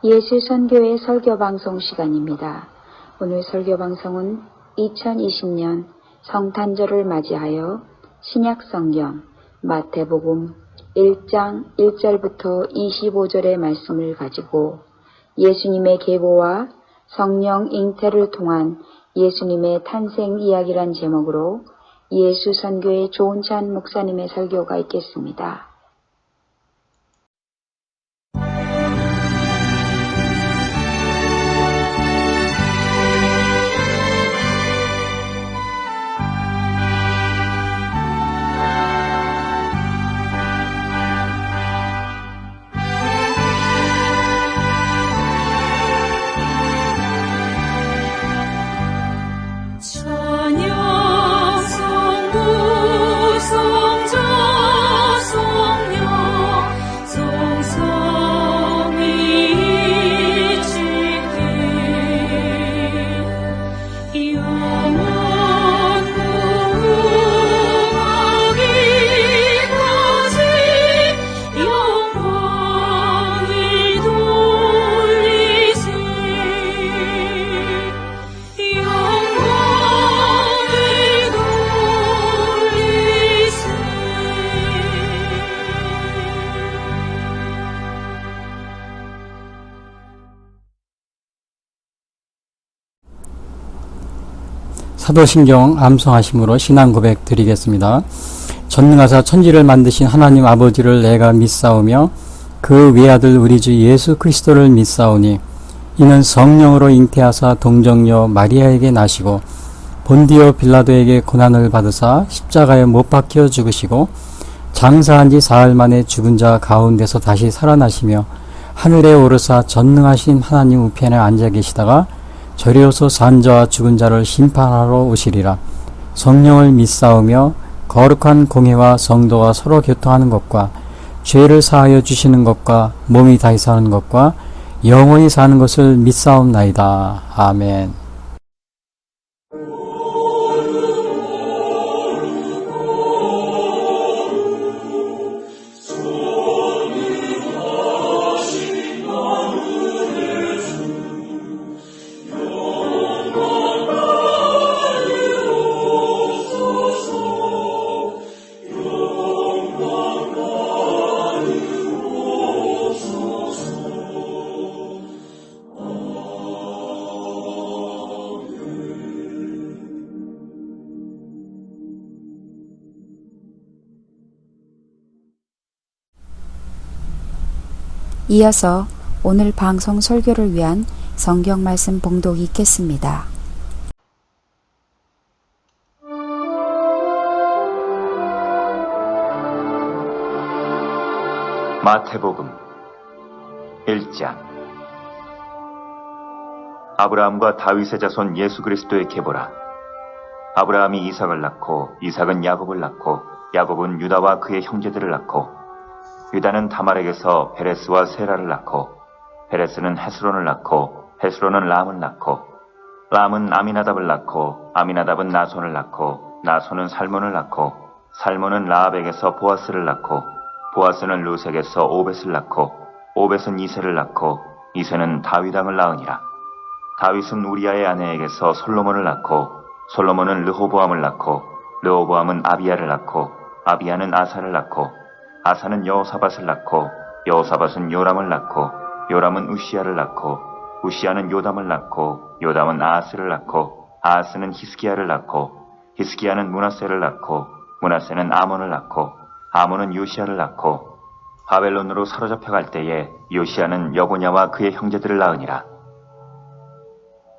예수선교회 설교방송 시간입니다. 오늘 설교방송은 2020년 성탄절을 맞이하여 신약성경 마태복음 1장 1절부터 25절의 말씀을 가지고 예수님의 계보와 성령 잉태를 통한 예수님의 탄생 이야기란 제목으로 예수선교회 조은찬 목사님의 설교가 있겠습니다. 사도신경 암송하심으로 신앙 고백 드리겠습니다. 전능하사 천지를 만드신 하나님 아버지를 내가 믿사오며 그 외아들 우리 주 예수 그리스도를 믿사오니 이는 성령으로 잉태하사 동정녀 마리아에게 나시고 본디오 빌라도에게 고난을 받으사 십자가에 못 박혀 죽으시고 장사한 지 사흘 만에 죽은 자 가운데서 다시 살아나시며 하늘에 오르사 전능하신 하나님 우편에 앉아 계시다가 저리로서 산 자와 죽은 자를 심판하러 오시리라. 성령을 믿사오며 거룩한 공회와 성도가 서로 교통하는 것과 죄를 사하여 주시는 것과 몸이 다시 사는 것과 영원히 사는 것을 믿사옵나이다. 아멘. 이어서 오늘 방송 설교를 위한 성경 말씀 봉독이 있겠습니다. 마태복음 1장. 아브라함과 다윗의 자손 예수 그리스도의 계보라. 아브라함이 이삭을 낳고 이삭은 야곱을 낳고 야곱은 유다와 그의 형제들을 낳고 유다는 다말에게서 베레스와 세라를 낳고 베레스는 헤스론을 낳고 헤스론은 람을 낳고 람은 아미나답을 낳고 아미나답은 나손을 낳고 나손은 살몬을 낳고 살몬은 라합에게서 보아스를 낳고 보아스는 루색에서 오벳을 낳고 오벳은 이새를 낳고 이새는 다윗 왕을 낳으니라. 다윗은 우리아의 아내에게서 솔로몬을 낳고 솔로몬은 르호보암을 낳고 르호보암은 아비야를 낳고 아비야는 아사를 낳고 아사는 여호사밧을 낳고 여호사밧은 요람을 낳고 요람은 우시야를 낳고 우시야는 요담을 낳고 요담은 아하스를 낳고 아하스는 히스기야를 낳고 히스기야는 므낫세를 낳고 므낫세는 아몬을 낳고 아몬은 요시야를 낳고 바벨론으로 사로잡혀 갈 때에 요시야는 여고냐와 그의 형제들을 낳으니라.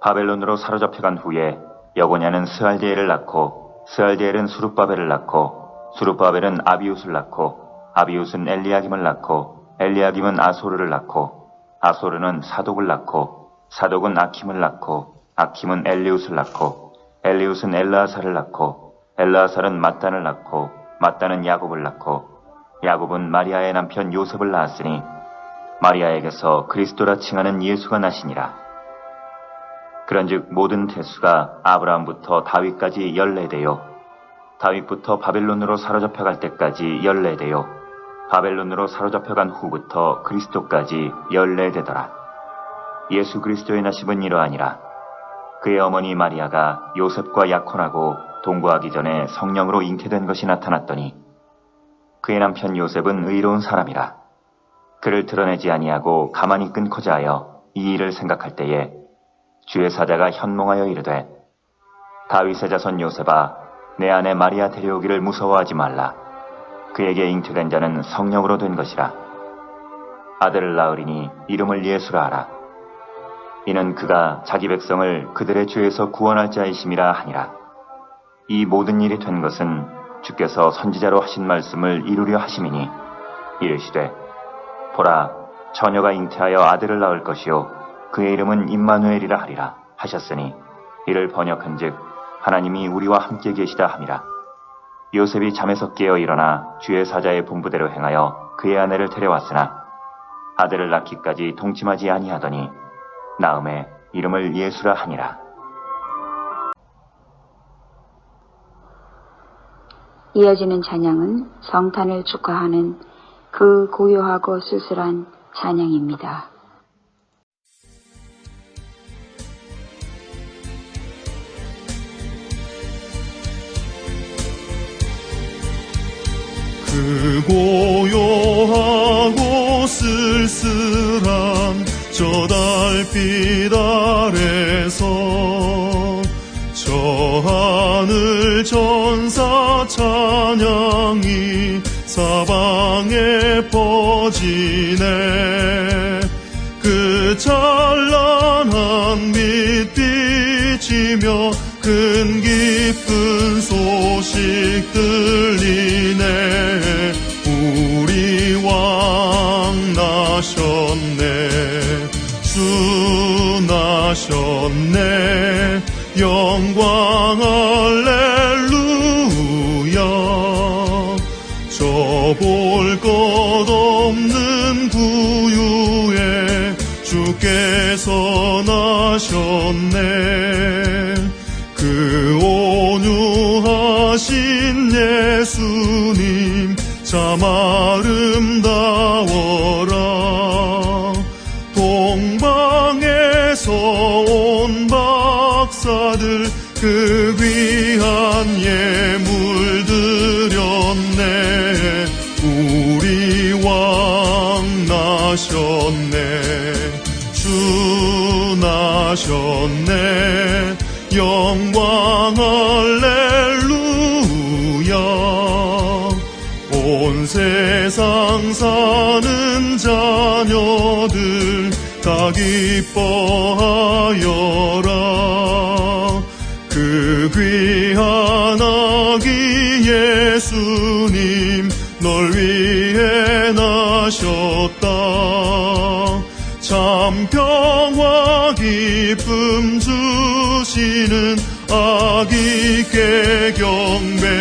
바벨론으로 사로잡혀 간 후에 여고냐는 스알디엘을 낳고 스알디엘은 수룹바벨을 낳고 수룹바벨은 아비웃을 낳고 아비웃은 엘리야김을 낳고 엘리야김은 아소르를 낳고 아소르는 사독을 낳고 사독은 아킴을 낳고 아킴은 엘리웃을 낳고 엘리웃은 엘르아살을 낳고 엘르아살은 mat단을 낳고 mat단은 야곱을 낳고 야곱은 마리아의 남편 요셉을 낳았으니 마리아에게서 그리스도라 칭하는 예수가 나시니라. 그런즉 모든 태수가 아브라함부터 다윗까지 14대요 다윗부터 바벨론으로 사로잡혀 갈 때까지 14대요 바벨론으로 사로잡혀 간 후부터 그리스도까지 14대더라. 예수 그리스도의 나심은 이러하니라. 그의 어머니 마리아가 요셉과 약혼하고 동거하기 전에 성령으로 잉태된 것이 나타났더니 그의 남편 요셉은 의로운 사람이라. 그를 드러내지 아니하고 가만히 끊고자 하여 이 일을 생각할 때에 주의 사자가 현몽하여 이르되 다윗의 자손 요셉아, 내 아내 마리아 데려오기를 무서워하지 말라. 그에게 잉태된 자는 성령으로 된 것이라. 아들을 낳으리니 이름을 예수라 하라. 이는 그가 자기 백성을 그들의 죄에서 구원할 자이심이라 하니라. 이 모든 일이 된 것은 주께서 선지자로 하신 말씀을 이루려 하심이니 이르시되 보라, 처녀가 잉태하여 아들을 낳을 것이요 그의 이름은 임마누엘이라 하리라 하셨으니 이를 번역한즉 하나님이 우리와 함께 계시다 함이라. 요셉이 잠에서 깨어 일어나 주의 사자의 분부대로 행하여 그의 아내를 데려왔으나 아들을 낳기까지 동침하지 아니하더니 나음에 이름을 예수라 하니라. 이어지는 찬양은 성탄을 축하하는 그 고요하고 쓸쓸한 찬양입니다. 그 고요하고 쓸쓸한 저 달빛 아래서 저 하늘 천사 찬양이 사방에 퍼지네. 그 찬란한 빛 비치며 큰 기쁜 소식 들리네. 우리 왕 나셨네. 주 나셨네. 영광 할렐루야. 저 볼 것 없는 구유에 주께서 나셨네. 그 온유하신 예수님 참 아름다워라. 동방에서 온 박사들 그 귀한 예물 드렸네. 우리 왕 나셨네. 주 나셨네. 영광 할렐루야. 온 세상 사는 자녀들 다 기뻐하여라. 그 귀한 아기 예수님 널 위해 나셨다. 참 평화 기쁨 주시는 아기께 경배하여라.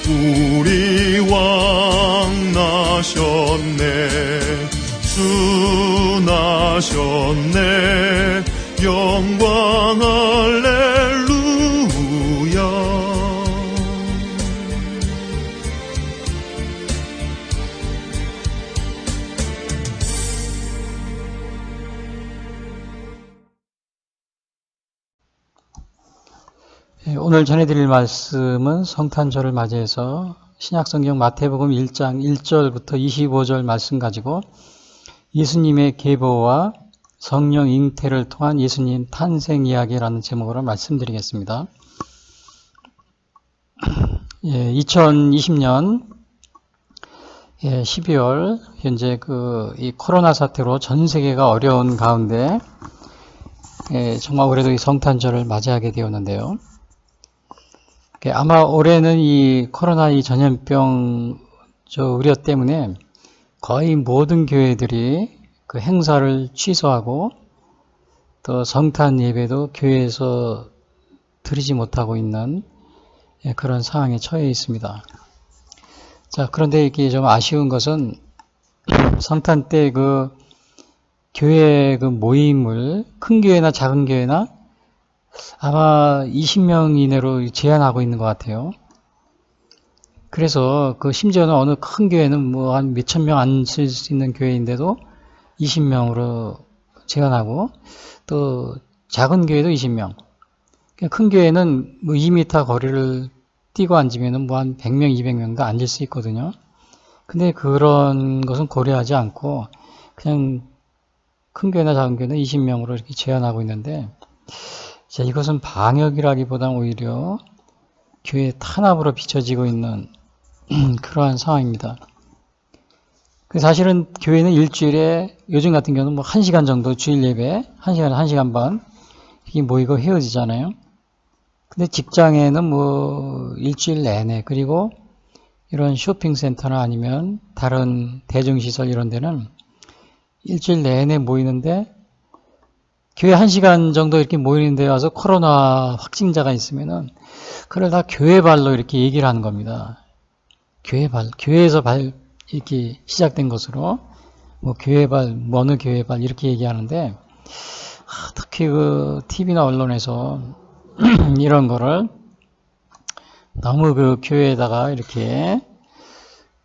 우리 왕 나셨네. 주 나셨네. 영광 할렐루야. 오늘 전해드릴 말씀은 성탄절을 맞이해서 신약성경 마태복음 1장 1절부터 25절 말씀 가지고 예수님의 계보와 성령 잉태를 통한 예수님 탄생 이야기라는 제목으로 말씀드리겠습니다. 2020년 12월 현재 이 코로나 사태로 전 세계가 어려운 가운데 정말 올해도 이 성탄절을 맞이하게 되었는데요. 아마 올해는 이 코로나 이 전염병 우려 때문에 거의 모든 교회들이 그 행사를 취소하고 또 성탄 예배도 교회에서 드리지 못하고 있는 그런 상황에 처해 있습니다. 자, 그런데 이게 좀 아쉬운 것은 성탄 때 그 교회 그 모임을 큰 교회나 작은 교회나 아마 20명 이내로 제한하고 있는 것 같아요. 그래서 심지어는 어느 큰 교회는 한 몇천 명 앉을 수 있는 교회인데도 20명으로 제한하고 또 작은 교회도 20명. 큰 교회는 뭐 2m 거리를 뛰고 앉으면은 뭐 한 100명, 200명도 앉을 수 있거든요. 근데 그런 것은 고려하지 않고 그냥 큰 교회나 작은 교회는 20명으로 이렇게 제한하고 있는데, 자, 이것은 방역이라기보다는 오히려 교회 탄압으로 비춰지고 있는 그러한 상황입니다. 사실은 교회는 일주일에 요즘 같은 경우는 뭐 1시간 정도 주일 예배, 1시간, 1시간 반 이게 모이고 헤어지잖아요. 근데 직장에는 뭐 일주일 내내, 그리고 이런 쇼핑센터나 아니면 다른 대중시설 이런 데는 일주일 내내 모이는데, 교회 1시간 정도 이렇게 모이는 데 와서 코로나 확진자가 있으면은 그걸 다 교회발로 이렇게 얘기를 하는 겁니다. 교회발, 교회에서 이렇게 시작된 것으로 뭐 교회발, 뭐 어느 교회발 이렇게 얘기하는데, 특히 그 TV나 언론에서 이런 거를 너무 그 교회에다가 이렇게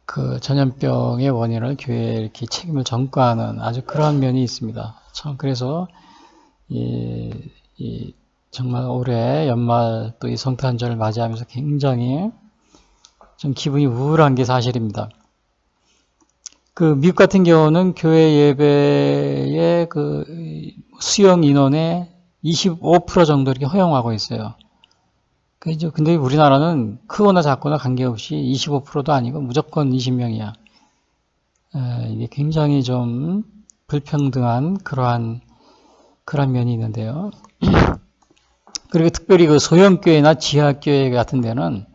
그 전염병의 원인을 교회에 이렇게 책임을 전가하는 아주 그러한 면이 있습니다. 참, 그래서 정말 올해 연말 또 이 성탄절을 맞이하면서 굉장히 좀 기분이 우울한 게 사실입니다. 그 미국 같은 경우는 교회 예배의 그 수용 인원의 25% 정도 이렇게 허용하고 있어요. 근데 우리나라는 크거나 작거나 관계없이 25%도 아니고 무조건 20명이야. 이게 굉장히 좀 불평등한 그러한 면이 있는데요. 그리고 특별히 그 소형교회나 지하교회 같은 데는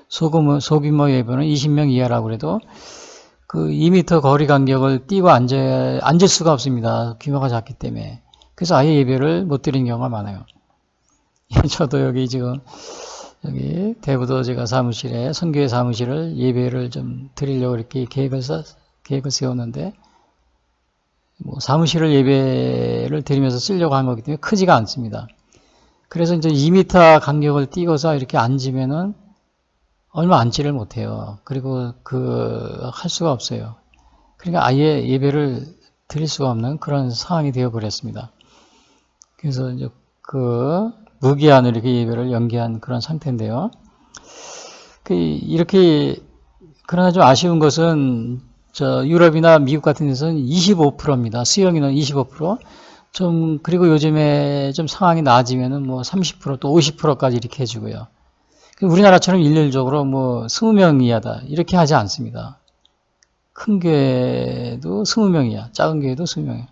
소규모 예배는 20명 이하라고 해도 그 2m 거리 간격을 띄고 앉을 수가 없습니다. 규모가 작기 때문에. 그래서 아예 예배를 못 드리는 경우가 많아요. 저도 여기 지금 여기 대부도 제가 사무실에 선교회 사무실을 예배를 좀 드리려고 이렇게 계획을 세웠는데, 뭐 사무실을 예배를 드리면서 쓰려고 한 거기 때문에 크지가 않습니다. 그래서 이제 2m 간격을 띄고서 이렇게 앉으면은 얼마 앉지를 못해요. 그리고 할 수가 없어요. 그러니까 아예 예배를 드릴 수가 없는 그런 상황이 되어 버렸습니다. 그래서 이제 무기한으로 이렇게 예배를 연기한 그런 상태인데요. 이렇게, 그러나 좀 아쉬운 것은, 유럽이나 미국 같은 데서는 25%입니다. 수용인은 25%. 그리고 요즘에 좀 상황이 나아지면은 뭐 30% 또 50%까지 이렇게 해주고요. 우리나라처럼 일률적으로 뭐 20명 이하다, 이렇게 하지 않습니다. 큰 교회도 20명이야. 작은 교회도 20명이야.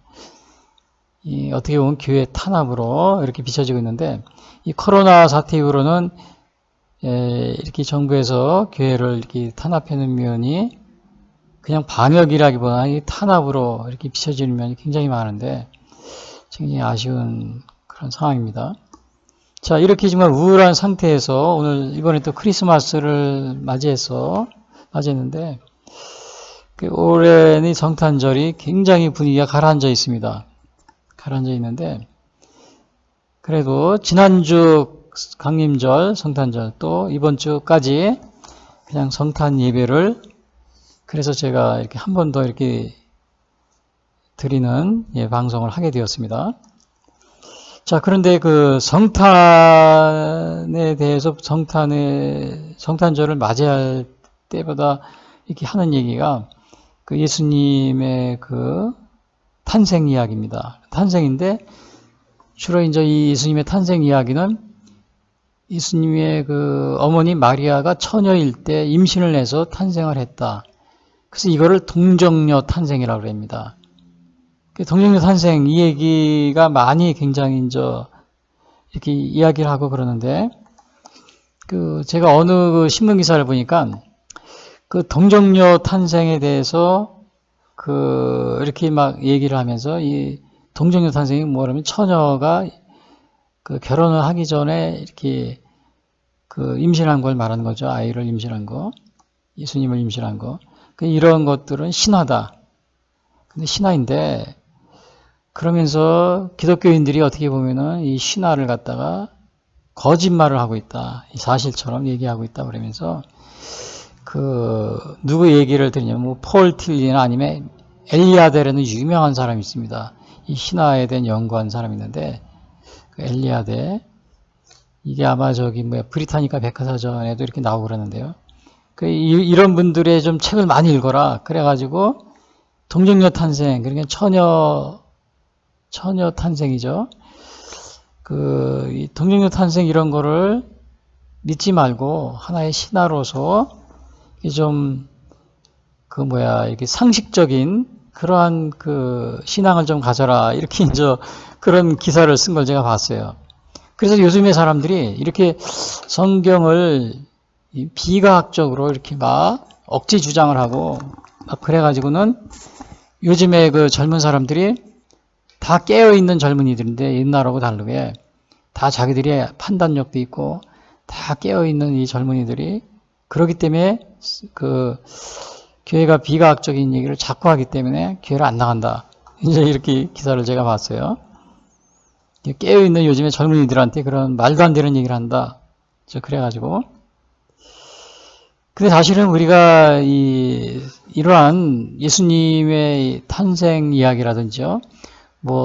어떻게 보면 교회 탄압으로 이렇게 비춰지고 있는데, 이 코로나 사태 이후로는 이렇게 정부에서 교회를 이렇게 탄압하는 면이 그냥 방역이라기보다 이 탄압으로 이렇게 비춰지는 면이 굉장히 많은데, 굉장히 아쉬운 그런 상황입니다. 자, 이렇게 정말 우울한 상태에서 오늘 이번에 또 크리스마스를 맞이했는데, 올해는 성탄절이 굉장히 분위기가 가라앉아 있습니다. 가라앉아 있는데, 그래도 지난주 강림절, 성탄절, 또 이번 주까지 그냥 성탄 예배를, 그래서 제가 이렇게 한 번 더 이렇게 드리는 방송을 하게 되었습니다. 자, 그런데 그 성탄에 대해서 성탄절을 맞이할 때보다 이렇게 하는 얘기가 그 예수님의 그 탄생 이야기입니다. 탄생인데, 주로 이제 이 예수님의 탄생 이야기는 예수님의 그 어머니 마리아가 처녀일 때 임신을 해서 탄생을 했다. 그래서 이거를 동정녀 탄생이라고 합니다. 동정녀 탄생, 이 얘기가 많이 굉장히 이렇게 이야기를 하고 그러는데, 제가 어느 그 신문 기사를 보니까 그 동정녀 탄생에 대해서 이렇게 막 얘기를 하면서, 이 동정녀 탄생이 뭐냐면 처녀가 그 결혼을 하기 전에 이렇게 임신한 걸 말하는 거죠. 아이를 임신한 거, 예수님을 임신한 거. 이런 것들은 신화다. 근데 신화인데, 그러면서 기독교인들이 어떻게 보면은 이 신화를 갖다가 거짓말을 하고 있다. 사실처럼 얘기하고 있다. 그러면서 누구 얘기를 들으냐면 뭐 폴 틸리나 아니면 엘리아데라는 유명한 사람이 있습니다. 이 신화에 대한 연구한 사람이 있는데, 그 엘리아데, 이게 아마 브리타니카 백과사전에도 이렇게 나오고 그러는데요. 이런 분들의 좀 책을 많이 읽어라. 그래가지고, 동정녀 탄생, 그러니까 처녀 탄생이죠. 이 동정녀 탄생 이런 거를 믿지 말고, 하나의 신화로서, 이렇게 상식적인 그러한 신앙을 좀 가져라. 이렇게 그런 기사를 쓴 걸 제가 봤어요. 그래서 요즘에 사람들이 이렇게 성경을 비과학적으로 이렇게 막 억지 주장을 하고 막 그래가지고는 요즘에 젊은 사람들이 다 깨어있는 젊은이들인데 옛날하고 다르게 다 자기들이 판단력도 있고 다 깨어있는 이 젊은이들이 그렇기 때문에 교회가 비과학적인 얘기를 자꾸 하기 때문에 교회를 안 나간다. 이제 이렇게 기사를 제가 봤어요. 깨어있는 요즘에 젊은이들한테 그런 말도 안 되는 얘기를 한다. 그래가지고. 근데 사실은 우리가 이러한 예수님의 탄생 이야기라든지요.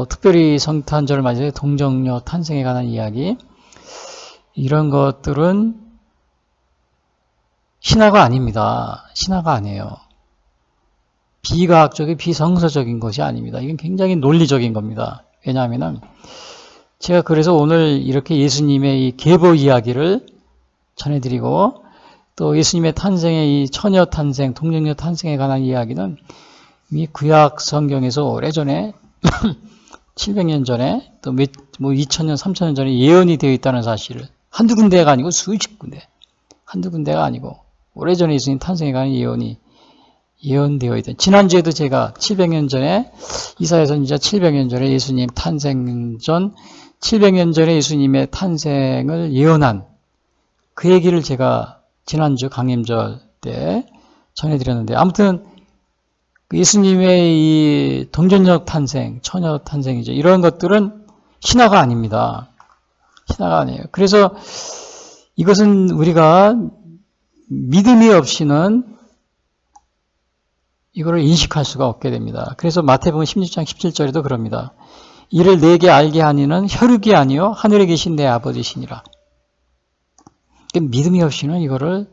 특별히 성탄절을 맞이해 동정녀 탄생에 관한 이야기. 이런 것들은 신화가 아닙니다. 신화가 아니에요. 비과학적인, 비성서적인 것이 아닙니다. 이건 굉장히 논리적인 겁니다. 왜냐하면은, 제가 그래서 오늘 이렇게 예수님의 이 계보 이야기를 전해드리고, 또 예수님의 탄생의 이 처녀 탄생, 동정녀 탄생에 관한 이야기는 이 구약 성경에서 오래전에, 700년 전에, 또 2000년, 3000년 전에 예언이 되어 있다는 사실을, 한두 군데가 아니고 수십 군데, 한두 군데가 아니고, 오래전에 예수님 탄생에 관한 예언되어 있다. 지난주에도 제가 700년 전에, 이사야 선지자 700년 전에 예수님 탄생 전, 700년 전에 예수님의 탄생을 예언한 그 얘기를 제가 지난주 강림절 때 전해드렸는데, 아무튼 예수님의 이 동정녀 탄생, 처녀 탄생이죠. 이런 것들은 신화가 아닙니다. 신화가 아니에요. 그래서 이것은 우리가 믿음이 없이는 이거를 인식할 수가 없게 됩니다. 그래서 마태복음 16장 17절에도 그럽니다. 이를 내게 알게 하니는 혈육이 아니요 하늘에 계신 내 아버지시니라. 믿음이 없이는 이거를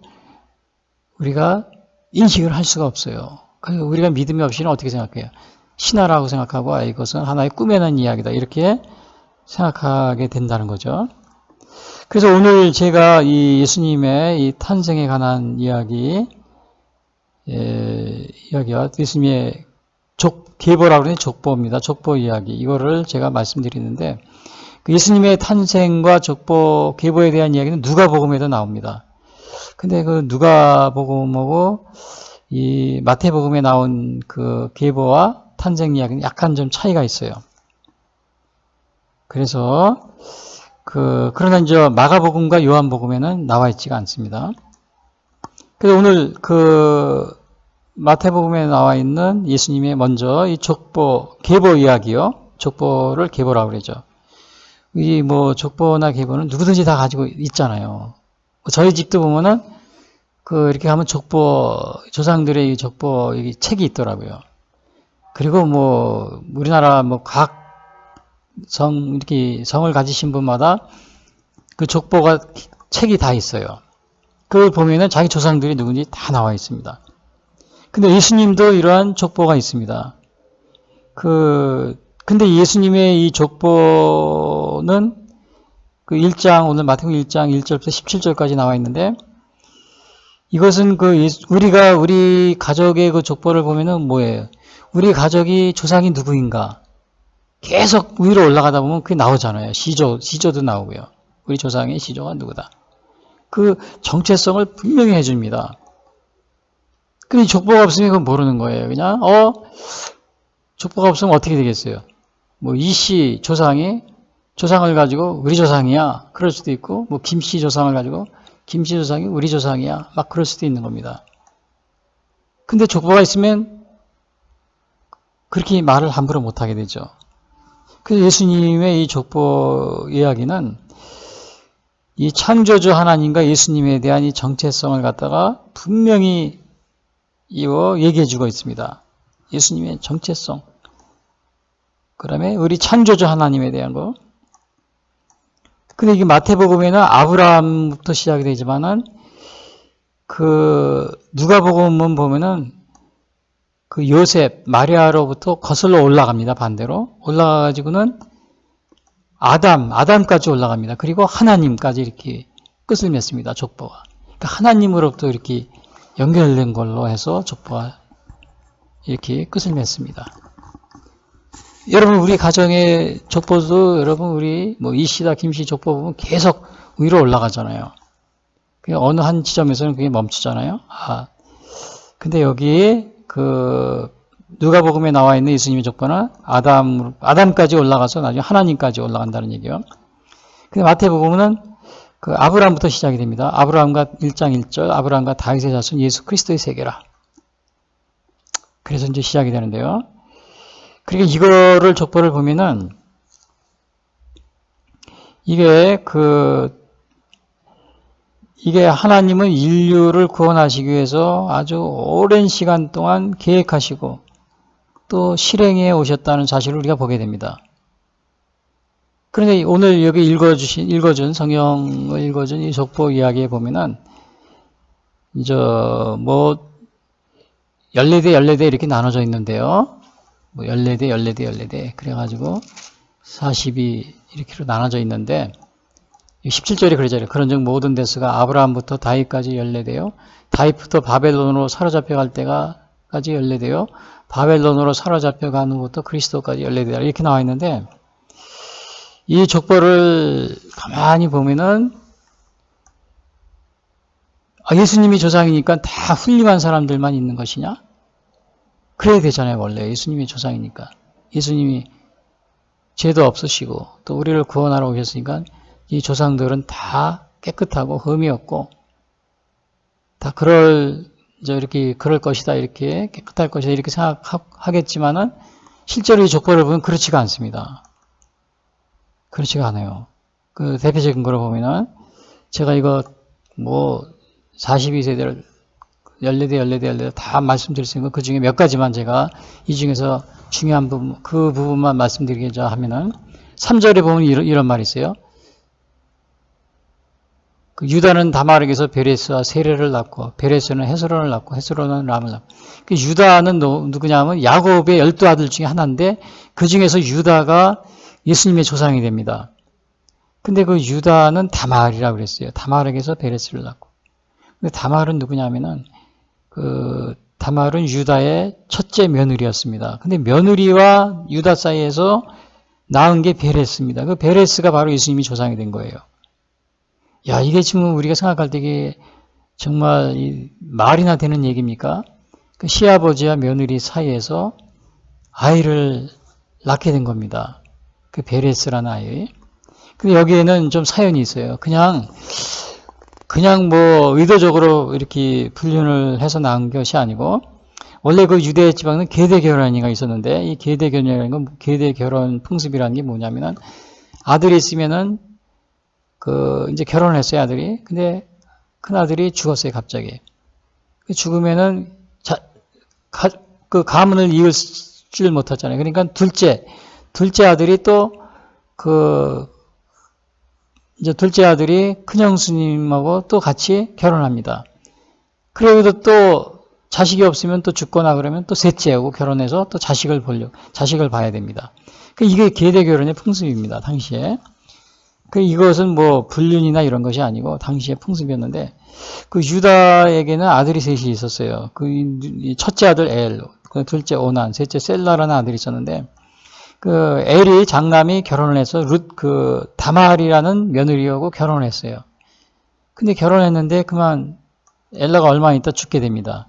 우리가 인식을 할 수가 없어요. 우리가 믿음이 없이는 어떻게 생각해요? 신화라고 생각하고 이것은 하나의 꾸며낸 이야기다. 이렇게 생각하게 된다는 거죠. 그래서 오늘 제가 이 예수님의 이 탄생에 관한 이야기와 예수님의 계보라고 그러는 족보입니다. 족보 이야기. 이거를 제가 말씀드리는데, 예수님의 탄생과 족보, 계보에 대한 이야기는 누가복음에도 나옵니다. 근데 누가복음하고 이 마태복음에 나온 계보와 탄생 이야기는 약간 좀 차이가 있어요. 그래서, 그러나 이제 마가복음과 요한복음에는 나와 있지가 않습니다. 그래서 오늘 마태복음에 나와 있는 예수님의 먼저 이 계보 이야기요. 족보를 계보라고 그러죠. 이 족보나 계보는 누구든지 다 가지고 있잖아요. 저희 집도 보면은 이렇게 하면 조상들의 이 족보 책이 있더라고요. 그리고 우리나라 각 이렇게 성을 가지신 분마다 그 족보가 책이 다 있어요. 그걸 보면은 자기 조상들이 누군지 다 나와 있습니다. 근데 예수님도 이러한 족보가 있습니다. 근데 예수님의 이 족보는 오늘 마태복음 1장 1절부터 17절까지 나와 있는데, 이것은 우리 가족의 족보를 보면은 뭐예요? 우리 가족이 조상이 누구인가? 계속 위로 올라가다 보면 그게 나오잖아요. 시조도 나오고요. 우리 조상의 시조가 누구다. 정체성을 분명히 해줍니다. 근데 족보가 없으면 그건 모르는 거예요. 그냥, 족보가 없으면 어떻게 되겠어요? 이씨 조상을 가지고 우리 조상이야. 그럴 수도 있고, 김씨 조상을 가지고 김씨 조상이 우리 조상이야. 막 그럴 수도 있는 겁니다. 근데 족보가 있으면 그렇게 말을 함부로 못하게 되죠. 그래서 예수님의 이 족보 이야기는 이 창조주 하나님과 예수님에 대한 이 정체성을 갖다가 분명히 얘기해주고 있습니다. 예수님의 정체성, 그 다음에 우리 창조주 하나님에 대한 거. 근데 이게 마태복음에는 아브라함부터 시작이 되지만은 그 누가복음 보면은 그 요셉, 마리아로부터 거슬러 올라갑니다. 반대로 올라가가지고는 아담까지 올라갑니다. 그리고 하나님까지 이렇게 끝을 맺습니다. 족보가. 그러니까 하나님으로부터 이렇게 연결된 걸로 해서 족보가 이렇게 끝을 맺습니다. 여러분 우리 가정의 족보도 여러분 우리 뭐 이씨다 김씨 족보 보면 계속 위로 올라가잖아요. 어느 한 지점에서는 그게 멈추잖아요. 근데 여기 그 누가복음에 나와 있는 예수님의 족보는 아담까지 올라가서 나중에 하나님까지 올라간다는 얘기예요. 근데 마태복음은 그 아브라함부터 시작이 됩니다. 아브라함과 1장 1절 아브라함과 다윗의 자손 예수 그리스도의 세계라. 그래서 이제 시작이 되는데요. 그러니까 이거를 족보를 보면은 이게 하나님은 인류를 구원하시기 위해서 아주 오랜 시간 동안 계획하시고 또 실행해 오셨다는 사실을 우리가 보게 됩니다. 그런데 오늘 여기 읽어준 성경을 읽어준 이 족보 이야기에 보면은 이제 뭐 14대 이렇게 나눠져 있는데요. 뭐 14대 그래가지고 42 이렇게로 나눠져 있는데 17절에 그러잖아요. 그런즉 모든 데스가 아브라함부터 다윗까지 14대요. 다윗부터 바벨론으로 사로잡혀갈 때까지 14대요. 바벨론으로 사로잡혀간 후부터 그리스도까지 14대라 이렇게 나와 있는데 이 족보를 가만히 보면은 예수님이 조상이니까 다 훌륭한 사람들만 있는 것이냐? 그래야 되잖아요. 원래 예수님이 조상이니까. 예수님이 죄도 없으시고 또 우리를 구원하러 오셨으니까 이 조상들은 다 깨끗하고 흠이 없고 다 그럴 것이다 이렇게 깨끗할 것이다 이렇게 생각하겠지만은 실제로 이 족보를 보면 그렇지가 않습니다. 그렇지가 않아요. 그 대표적인 거로 보면은 제가 이거 뭐 42세대를 14대 다 말씀드렸으니까 그 중에 몇 가지만 제가 이 중에서 중요한 부분 그 부분만 말씀드리자 하면은 3절에 보면 이런 말이 있어요. 그 유다는 다말에게서 베레스와 세레를 낳고 베레스는 헤스론을 낳고 헤스론은 람을 낳고 그 유다는 누구냐면 야곱의 12아들 중에 하나인데 그 중에서 유다가 예수님의 조상이 됩니다. 근데 그 유다는 다말이라고 그랬어요. 다말에게서 베레스를 낳고. 근데 다말은 누구냐면은 다말은 유다의 첫째 며느리였습니다. 근데 며느리와 유다 사이에서 낳은 게 베레스입니다. 그 베레스가 바로 예수님이 조상이 된 거예요. 야, 이게 지금 우리가 생각할 때 이게 정말 말이나 되는 얘기입니까? 그 시아버지와 며느리 사이에서 아이를 낳게 된 겁니다. 그 베레스라는 아이. 근데 여기에는 좀 사연이 있어요. 그냥 뭐 의도적으로 이렇게 불륜을 해서 낳은 것이 아니고 원래 그 유대 지방은 계대 결혼이가 있었는데 이 계대 결혼이라는 건 계대 결혼 풍습이라는 게 뭐냐면은 아들이 있으면은 이제 결혼을 했어요, 아들이. 근데 큰 아들이 죽었어요, 갑자기. 죽으면은 그 가문을 이을 줄 못했잖아요. 그러니까 둘째 아들이 또 이제 둘째 아들이 큰형수님하고 또 같이 결혼합니다. 그리고 또 자식이 없으면 또 죽거나 그러면 또 셋째하고 결혼해서 또 자식을 봐야 됩니다. 이게 계대 결혼의 풍습입니다, 당시에. 이것은 뭐 불륜이나 이런 것이 아니고 당시의 풍습이었는데 그 유다에게는 아들이 셋이 있었어요. 첫째 아들 엘, 둘째 오난, 셋째 셀라라는 아들이 있었는데 그 엘이 장남이 결혼을 해서 다말이라는 며느리하고 결혼을 했어요. 근데 결혼했는데 그만 엘라가 얼마 있다 죽게 됩니다.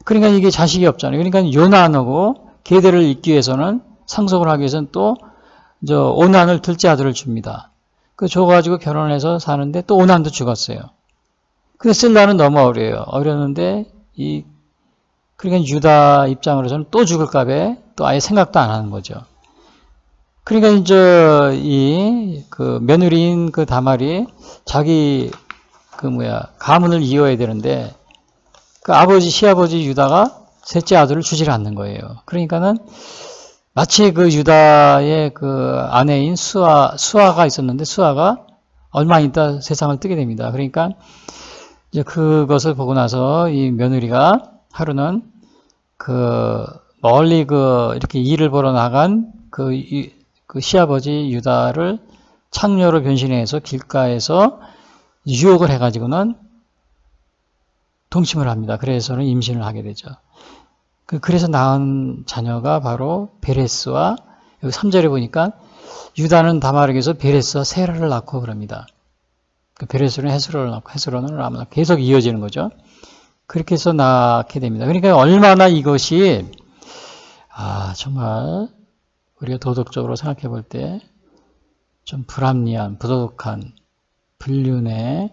그러니까 이게 자식이 없잖아요. 그러니까 요난하고 계대를 잇기 위해서는 상속을 하기 위해서는 또 오난을 둘째 아들을 줍니다. 줘가지고 결혼을 해서 사는데 또 오난도 죽었어요. 근데 셀라는 너무 어렸는데 그러니까 유다 입장으로서는 또 죽을까봐 또 아예 생각도 안 하는 거죠. 그러니까 이제 며느리인 그 다말이 자기 가문을 이어야 되는데 시아버지 유다가 셋째 아들을 주질 않는 거예요. 그러니까는 마치 그 유다의 그 아내인 수아가 있었는데 수아가 얼마 있다 세상을 뜨게 됩니다. 그러니까 이제 그것을 보고 나서 이 며느리가 하루는 그 멀리 그 이렇게 일을 보러 나간 그 시아버지 유다를 창녀로 변신해서 길가에서 유혹을 해가지고는 동침을 합니다. 그래서는 임신을 하게 되죠. 그래서 낳은 자녀가 바로 베레스와 여기 3절에 보니까 유다는 다말에게서 베레스와 세라를 낳고 그럽니다. 베레스는 헤스론을 낳고 헤스론은 람을 낳고 계속 이어지는 거죠. 그렇게 해서 낳게 됩니다. 그러니까 얼마나 이것이 정말 우리가 도덕적으로 생각해 볼 때 좀 불합리한, 부도덕한, 불륜의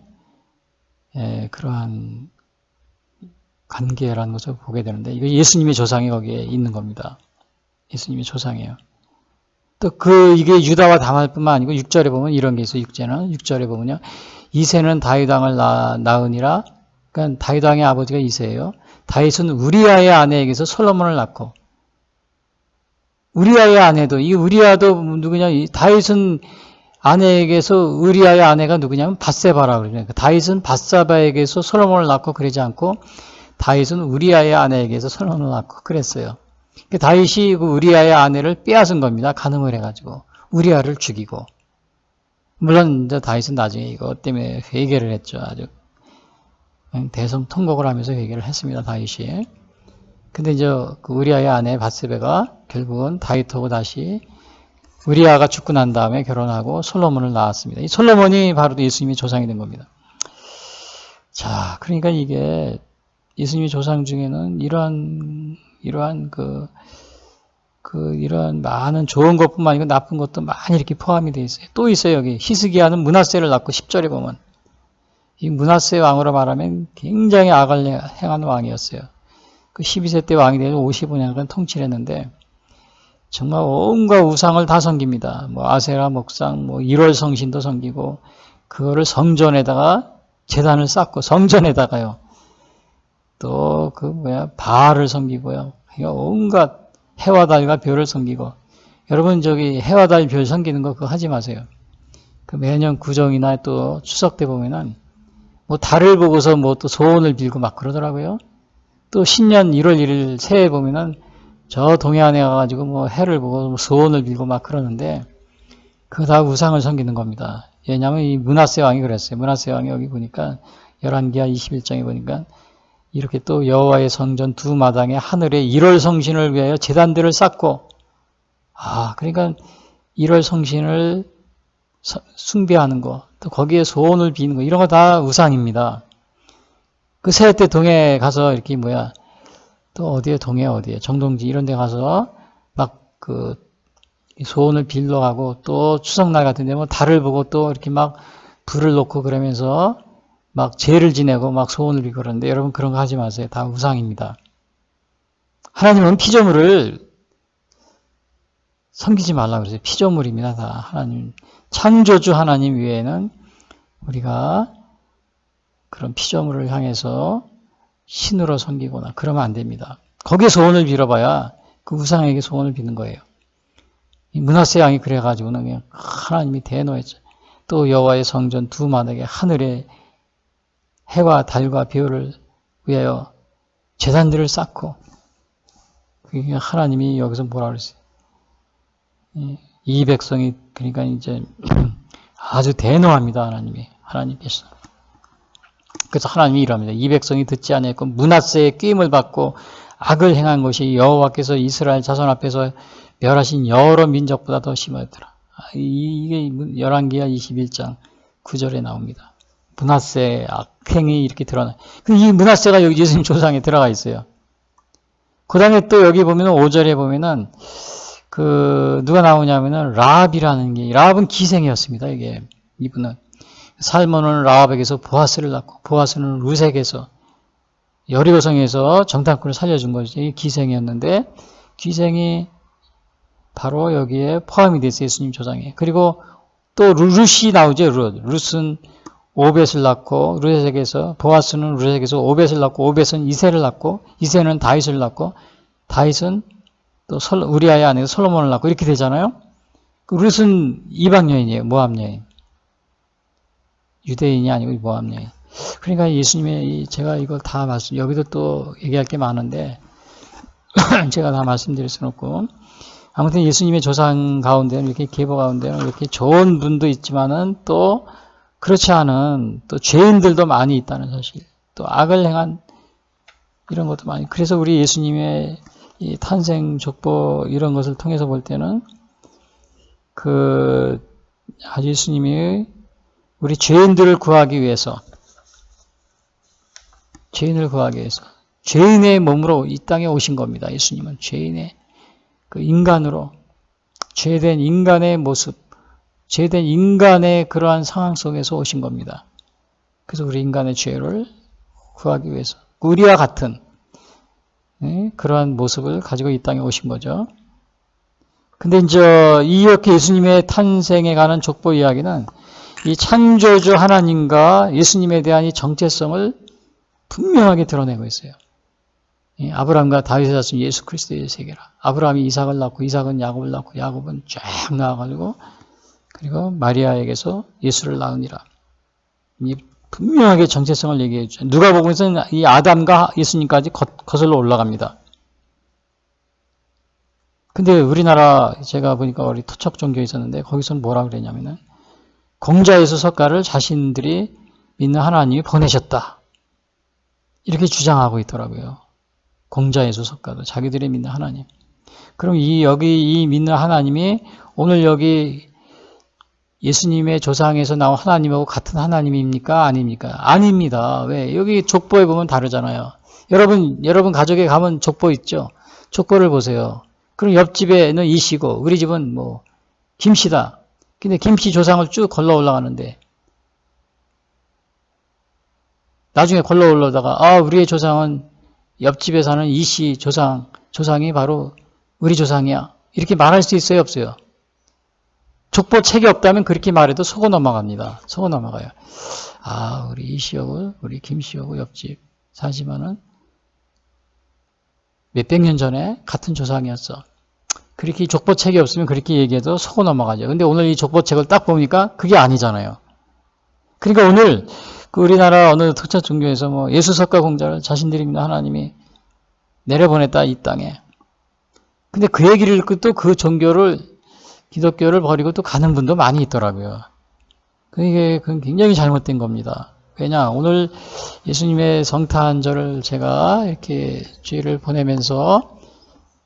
그러한 관계라는 것을 보게 되는데 이거 예수님의 조상이 거기에 있는 겁니다. 예수님의 조상이에요. 또 이게 유다와 다말뿐만 아니고 6절에 보면 이런 게 있어요. 6절에 보면요. 이새는 다윗 왕을 낳으니라. 그러니까 다윗 왕의 아버지가 이새예요. 다윗은 우리아의 아내에게서 솔로몬을 낳고 우리아의 아내도 이 우리아도 누구냐? 다윗은 아내에게서 우리아의 아내가 누구냐면 밧세바라 그러니까 다윗은 밧세바에게서 솔로몬을 낳고 그러지 않고 다윗은 우리아의 아내에게서 솔로몬을 낳고 그랬어요. 다윗이 그 우리아의 아내를 빼앗은 겁니다. 간음을 해가지고 우리아를 죽이고 물론 이제 다윗은 나중에 이것 때문에 회개를 했죠. 아주 대성통곡을 하면서 회개를 했습니다. 다윗이. 근데 이제 그 우리아의 아내 밧세바가 결국은 다윗하고 다시 우리아가 죽고 난 다음에 결혼하고 솔로몬을 낳았습니다. 이 솔로몬이 바로 예수님의 조상이 된 겁니다. 자, 그러니까 이게 예수님의 조상 중에는 이러한 이런 많은 좋은 것뿐만 아니고 나쁜 것도 많이 이렇게 포함이 되어 있어요. 또 있어요. 여기 히스기야는 므낫세를 낳고 10절에 보면 이 므낫세 왕으로 말하면 굉장히 악을 행한 왕이었어요. 그 12세 때 왕이 되면 55년간 통치를 했는데 정말 온갖 우상을 다 섬깁니다. 뭐 아세라 목상, 뭐 1월 성신도 섬기고 그거를 성전에다가 제단을 쌓고 성전에다가요. 또 바알을 섬기고요. 온갖 해와 달과 별을 섬기고 여러분 저기 해와 달 별 섬기는 거 그거 하지 마세요. 그 매년 구정이나 또 추석 때 보면은 뭐 달을 보고서 뭐 또 소원을 빌고 막 그러더라고요. 또 신년 1월 1일 새해 보면은 저 동해안에 가가지고 뭐 해를 보고 소원을 빌고 막 그러는데 그거 다 우상을 섬기는 겁니다. 왜냐하면 이 므낫세 왕이 그랬어요. 므낫세 왕이 여기 보니까 열왕기하 21장에 보니까 이렇게 또 여호와의 성전 두 마당에 하늘에 1월 성신을 위하여 제단들을 쌓고 그러니까 1월 성신을 숭배하는 거, 또 거기에 소원을 비는 거 이런 거 다 우상입니다. 그 새해 때 동해 가서 이렇게 또 어디에 동해 어디에 정동지 이런 데 가서 막 그 소원을 빌러 가고 또 추석날 같은 데 뭐 달을 보고 또 이렇게 막 불을 놓고 그러면서 막 제를 지내고 막 소원을 빌고 그러는데 여러분 그런 거 하지 마세요. 다 우상입니다. 하나님은 피조물을 섬기지 말라고 그러세요. 피조물입니다. 다 하나님 창조주 하나님 외에는 우리가 그런 피조물을 향해서 신으로 섬기거나 그러면 안 됩니다. 거기에 소원을 빌어봐야 그 우상에게 소원을 비는 거예요. 이 므낫세 왕이 그래가지고는 그냥 하나님이 대노했죠. 또 여호와의 성전 두 마당에 하늘에 해와 달과 별을 위하여 제단들을 쌓고 그게 하나님이 여기서 뭐라 그랬어요? 이 백성이 그러니까 이제 아주 대노합니다. 하나님께서. 그래서 하나님이 이럽니다. 이 백성이 듣지 아니하고 므낫세의 꾀임을 받고 악을 행한 것이 여호와께서 이스라엘 자손 앞에서 멸하신 여러 민족보다 더 심하더라. 이게 열왕기하 21장 9절에 나옵니다. 므낫세의 악행이 이렇게 드러나. 이 므낫세가 여기 예수님 조상에 들어가 있어요. 그 다음에 또 여기 보면은 5절에 보면은 누가 나오냐면은 라합은 기생이었습니다. 이분은. 살몬은 라합에게서 보아스를 낳고 보아스는 루색에서 여리고성에서 정탐꾼을 살려준 거죠. 이게 기생이었는데 기생이 바로 여기에 포함이 됐어요. 예수님 조상에. 그리고 또 룻이 나오죠. 룻은 오벳을 낳고 루세덱에서 보아스는 루세덱에서 오벳을 낳고 오벳은 이새를 낳고 이새는 다윗을 낳고 다윗은 또 우리아의 아내가 솔로몬을 낳고 이렇게 되잖아요. 룻은 이방 여인이에요. 모압 여인. 유대인이 아니고 모압 여인. 그러니까 예수님의 제가 이걸 다 여기도 또 얘기할 게 많은데 제가 다 말씀드릴 수는 없고 아무튼 예수님의 조상 가운데는 이렇게 계보 가운데는 이렇게 좋은 분도 있지만은 또 그렇지 않은 또 죄인들도 많이 있다는 사실, 또 악을 행한 이런 것도 많이. 그래서 우리 예수님의 이 탄생 족보 이런 것을 통해서 볼 때는 아주 예수님이 우리 죄인들을 구하기 위해서, 죄인의 몸으로 이 땅에 오신 겁니다. 예수님은 죄인의 인간으로, 죄된 인간의 모습, 죄된 인간의 그러한 상황 속에서 오신 겁니다. 그래서 우리 인간의 죄를 구하기 위해서 우리와 같은 그러한 모습을 가지고 이 땅에 오신 거죠. 근데 이제 이렇게 예수님의 탄생에 관한 족보 이야기는 이 창조주 하나님과 예수님에 대한 이 정체성을 분명하게 드러내고 있어요. 아브라함과 다윗의 자손 예수 그리스도의 세계라. 아브라함이 이삭을 낳고 이삭은 야곱을 낳고 야곱은 쫙 나와가지고 그리고 마리아에게서 예수를 낳으니라. 이 분명하게 정체성을 얘기해 주죠. 누가복음에서는 이 아담과 예수님까지 거슬러 올라갑니다. 근데 우리나라 제가 보니까 우리 토척 종교에 있었는데 거기서는 뭐라 그랬냐면은 공자에서 석가를 자신들이 믿는 하나님이 보내셨다. 이렇게 주장하고 있더라고요. 공자에서 석가도 자기들이 믿는 하나님. 그럼 여기 믿는 하나님이 오늘 여기 예수님의 조상에서 나온 하나님하고 같은 하나님입니까? 아닙니까? 아닙니다. 왜? 여기 족보에 보면 다르잖아요. 여러분 가족에 가면 족보 있죠? 족보를 보세요. 그럼 옆집에는 이씨고 우리 집은 뭐 김씨다. 근데 김씨 조상을 쭉 걸러 올라가는데 나중에 걸러 올라다가 우리의 조상은 옆집에 사는 이씨 조상이 바로 우리 조상이야. 이렇게 말할 수 있어요? 없어요? 족보 책이 없다면 그렇게 말해도 속어 넘어갑니다. 속어 넘어가요. 우리 이씨하고 우리 김씨하고 옆집 사지만은 몇백 년 전에 같은 조상이었어. 그렇게 족보 책이 없으면 그렇게 얘기해도 속어 넘어가죠. 근데 오늘 이 족보 책을 딱 보니까 그게 아니잖아요. 그러니까 오늘 우리나라 어느 특정 종교에서 뭐 예수 석가 공자를 자신들이 믿는 하나님이 내려보냈다 이 땅에. 근데 그 얘기를 듣고 또 그 종교를 기독교를 버리고 또 가는 분도 많이 있더라고요. 그건 굉장히 잘못된 겁니다. 왜냐? 오늘 예수님의 성탄절을 제가 이렇게 주일을 보내면서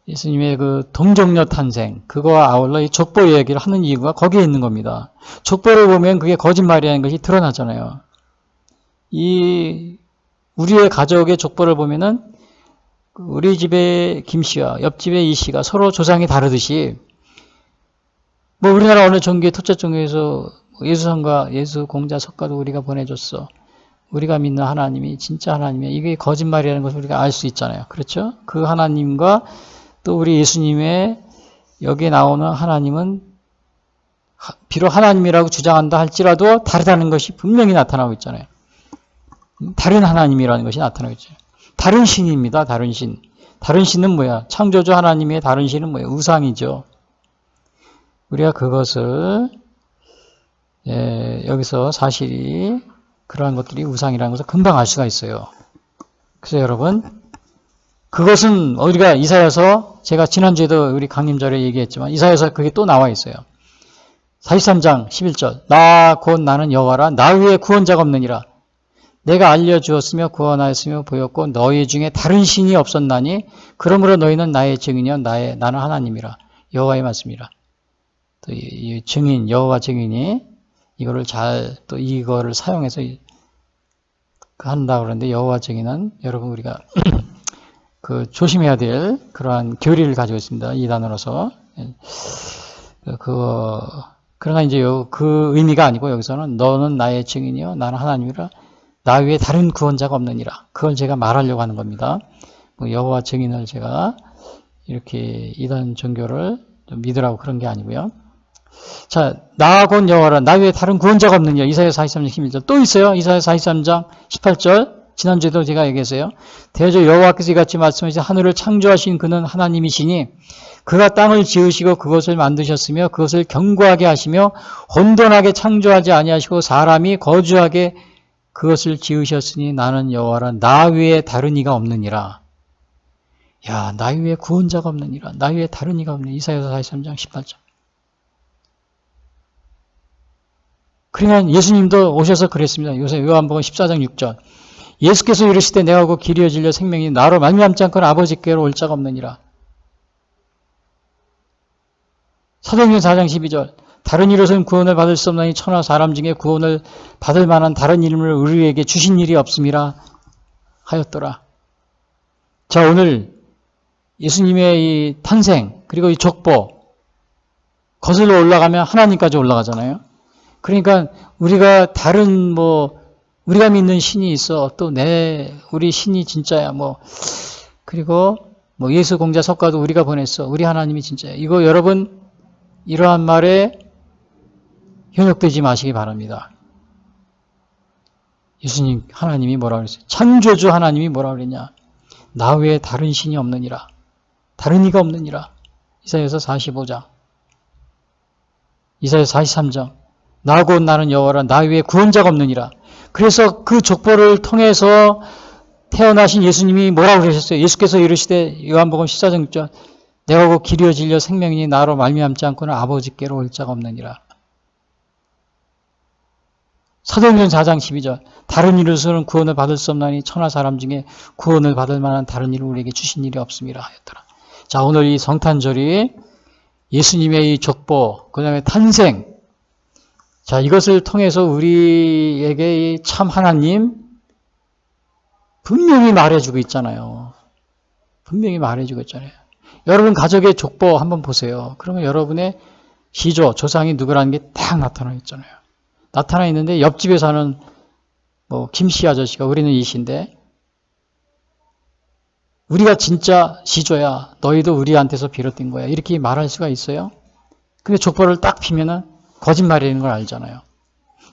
예수님의 그 동정녀 탄생, 그거와 아울러 이 족보 얘기를 하는 이유가 거기에 있는 겁니다. 족보를 보면 그게 거짓말이라는 것이 드러나잖아요. 우리의 가족의 족보를 보면은 우리 집의 김씨와 옆집의 이씨가 서로 조상이 다르듯이 뭐 우리나라 어느 종교의 토착 종교에서 예수상과 예수 공자 석가도 우리가 보내줬어. 우리가 믿는 하나님이 진짜 하나님이야. 이게 거짓말이라는 것을 우리가 알 수 있잖아요. 그렇죠? 그 하나님과 또 우리 예수님의 여기에 나오는 하나님은 비록 하나님이라고 주장한다 할지라도 다르다는 것이 분명히 나타나고 있잖아요. 다른 하나님이라는 것이 나타나고 있죠. 다른 신입니다. 다른 신. 다른 신은 뭐야? 창조주 하나님의 다른 신은 뭐야? 우상이죠. 우리가 그것을 여기서 사실이 그러한 것들이 우상이라는 것을 금방 알 수가 있어요. 그래서 여러분 그것은 우리가 이사야서 제가 지난주에도 우리 강림절에 얘기했지만 이사야서 그게 또 나와 있어요. 43장 11절 나 곧 나는 여호와라 나 위에 구원자가 없느니라 내가 알려주었으며 구원하였으며 보였고 너희 중에 다른 신이 없었나니 그러므로 너희는 나의 증인이요 나는 하나님이라 여호와의 말씀이라. 또 이 증인 여호와 증인이 이거를 또 이거를 사용해서 한다 그러는데 여호와 증인은 여러분 우리가 조심해야 될 그러한 교리를 가지고 있습니다. 이단으로서 그러나 이제 그 의미가 아니고 여기서는 너는 나의 증인이요 나는 하나님이라 나 위에 다른 구원자가 없느니라. 그걸 제가 말하려고 하는 겁니다. 여호와 증인을 제가 이렇게 이단 종교를 좀 믿으라고 그런 게 아니고요. 자, 나하고는 여호와라. 나 외에 다른 구원자가 없느냐. 이사야 43장 11절. 또 있어요. 이사야 43장 18절. 지난주에도 제가 얘기했어요. 대저 여호와께서 이같이 말씀하시되 하늘을 창조하신 그는 하나님이시니 그가 땅을 지으시고 그것을 만드셨으며 그것을 견고하게 하시며 혼돈하게 창조하지 아니하시고 사람이 거주하게 그것을 지으셨으니 나는 여호와라. 나 외에 다른 이가 없느니라. 야, 나 외에 구원자가 없느니라. 나 외에 다른 이가 없느니라. 이사야 43장 18절. 그러니까 예수님도 오셔서 그랬습니다. 요새 요한복음 14장 6절. 예수께서 이르시되 내가 곧 길이요 진리요 생명이 나로 말미암지 않고는 아버지께로 올 자가 없느니라. 사도행전 4장 12절. 다른 이로서는 구원을 받을 수 없나니 천하 사람 중에 구원을 받을 만한 다른 이름을 우리에게 주신 일이 없음이라 하였더라. 자, 오늘 예수님의 이 탄생 그리고 이 족보 거슬러 올라가면 하나님까지 올라가잖아요. 그러니까 우리가 다른 우리가 믿는 신이 있어. 또 우리 신이 진짜야. 그리고 예수 공자 석가도 우리가 보냈어. 우리 하나님이 진짜야. 이거 여러분 이러한 말에 현혹되지 마시기 바랍니다. 예수님 하나님이 뭐라고 그랬어요? 창조주 하나님이 뭐라고 그랬냐? 나 외에 다른 신이 없느니라. 다른 이가 없느니라. 이사야서 45장. 이사야서 43장. 나곧 나는 여호와라. 나 외에 구원자가 없느니라. 그래서 그 족보를 통해서 태어나신 예수님이 뭐라고 그러셨어요? 예수께서 이르시되 요한복음 14장 6절 내가 곧 길이요 진리요 생명이니 나로 말미암지 않고는 아버지께로 올 자가 없느니라. 사도행전 4장 12절 다른 이로서는 구원을 받을 수 없나니 천하 사람 중에 구원을 받을 만한 다른 일을 우리에게 주신 일이 없음이라 하였더라. 자, 오늘 이 성탄절이 예수님의 이 족보, 그 다음에 탄생, 자, 이것을 통해서 우리에게 이 참 하나님 분명히 말해주고 있잖아요. 분명히 말해주고 있잖아요. 여러분 가족의 족보 한번 보세요. 그러면 여러분의 시조, 조상이 누구라는 게 딱 나타나 있잖아요. 나타나 있는데 옆집에 사는 김씨 아저씨가 우리는 이씨인데 우리가 진짜 시조야. 너희도 우리한테서 비롯된 거야. 이렇게 말할 수가 있어요? 근데 족보를 딱 피면은 거짓말이라는 걸 알잖아요.